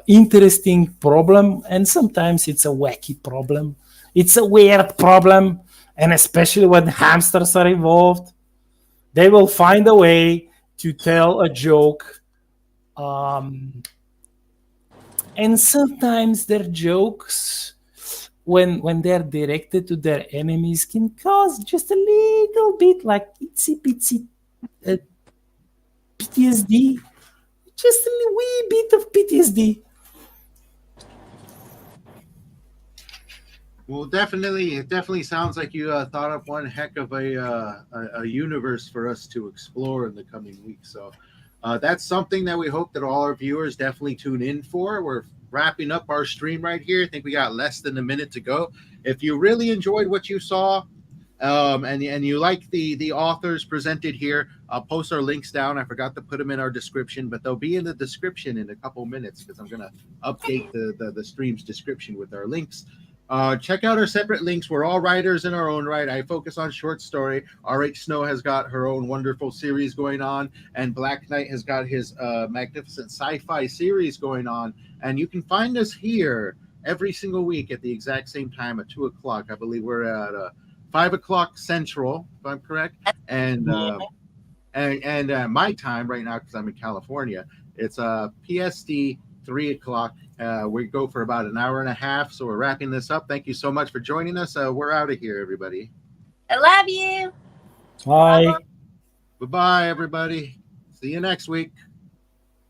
interesting problem, and sometimes it's a wacky problem, it's a weird problem, and especially when hamsters are involved, they will find a way to tell a joke. And sometimes their jokes, when they're directed to their enemies, can cause just a little bit like itsy bitsy uh, PTSD, just a wee bit of PTSD. Well, definitely, it definitely sounds like you thought up one heck of a universe for us to explore in the coming weeks. So that's something that we hope that all our viewers definitely tune in for. We're wrapping up our stream right here. I think we got less than a minute to go. If you really enjoyed what you saw, and you like the authors presented here, I'll post our links down. I forgot to put them in our description, but they'll be in the description in a couple minutes because I'm going to update the stream's description with our links. Check out our separate links. We're all writers in our own right. I focus on short story. R.H. Snow has got her own wonderful series going on, and Black Knight has got his magnificent sci-fi series going on. And you can find us here every single week at the exact same time at 2 o'clock. I believe we're at 5 o'clock Central, if I'm correct. And my time right now, because I'm in California, it's PST 3 o'clock. We go for about an hour and a half, so we're wrapping this up. Thank you so much for joining us. We're out of here, everybody. I love you. Bye. Bye-bye, everybody. See you next week.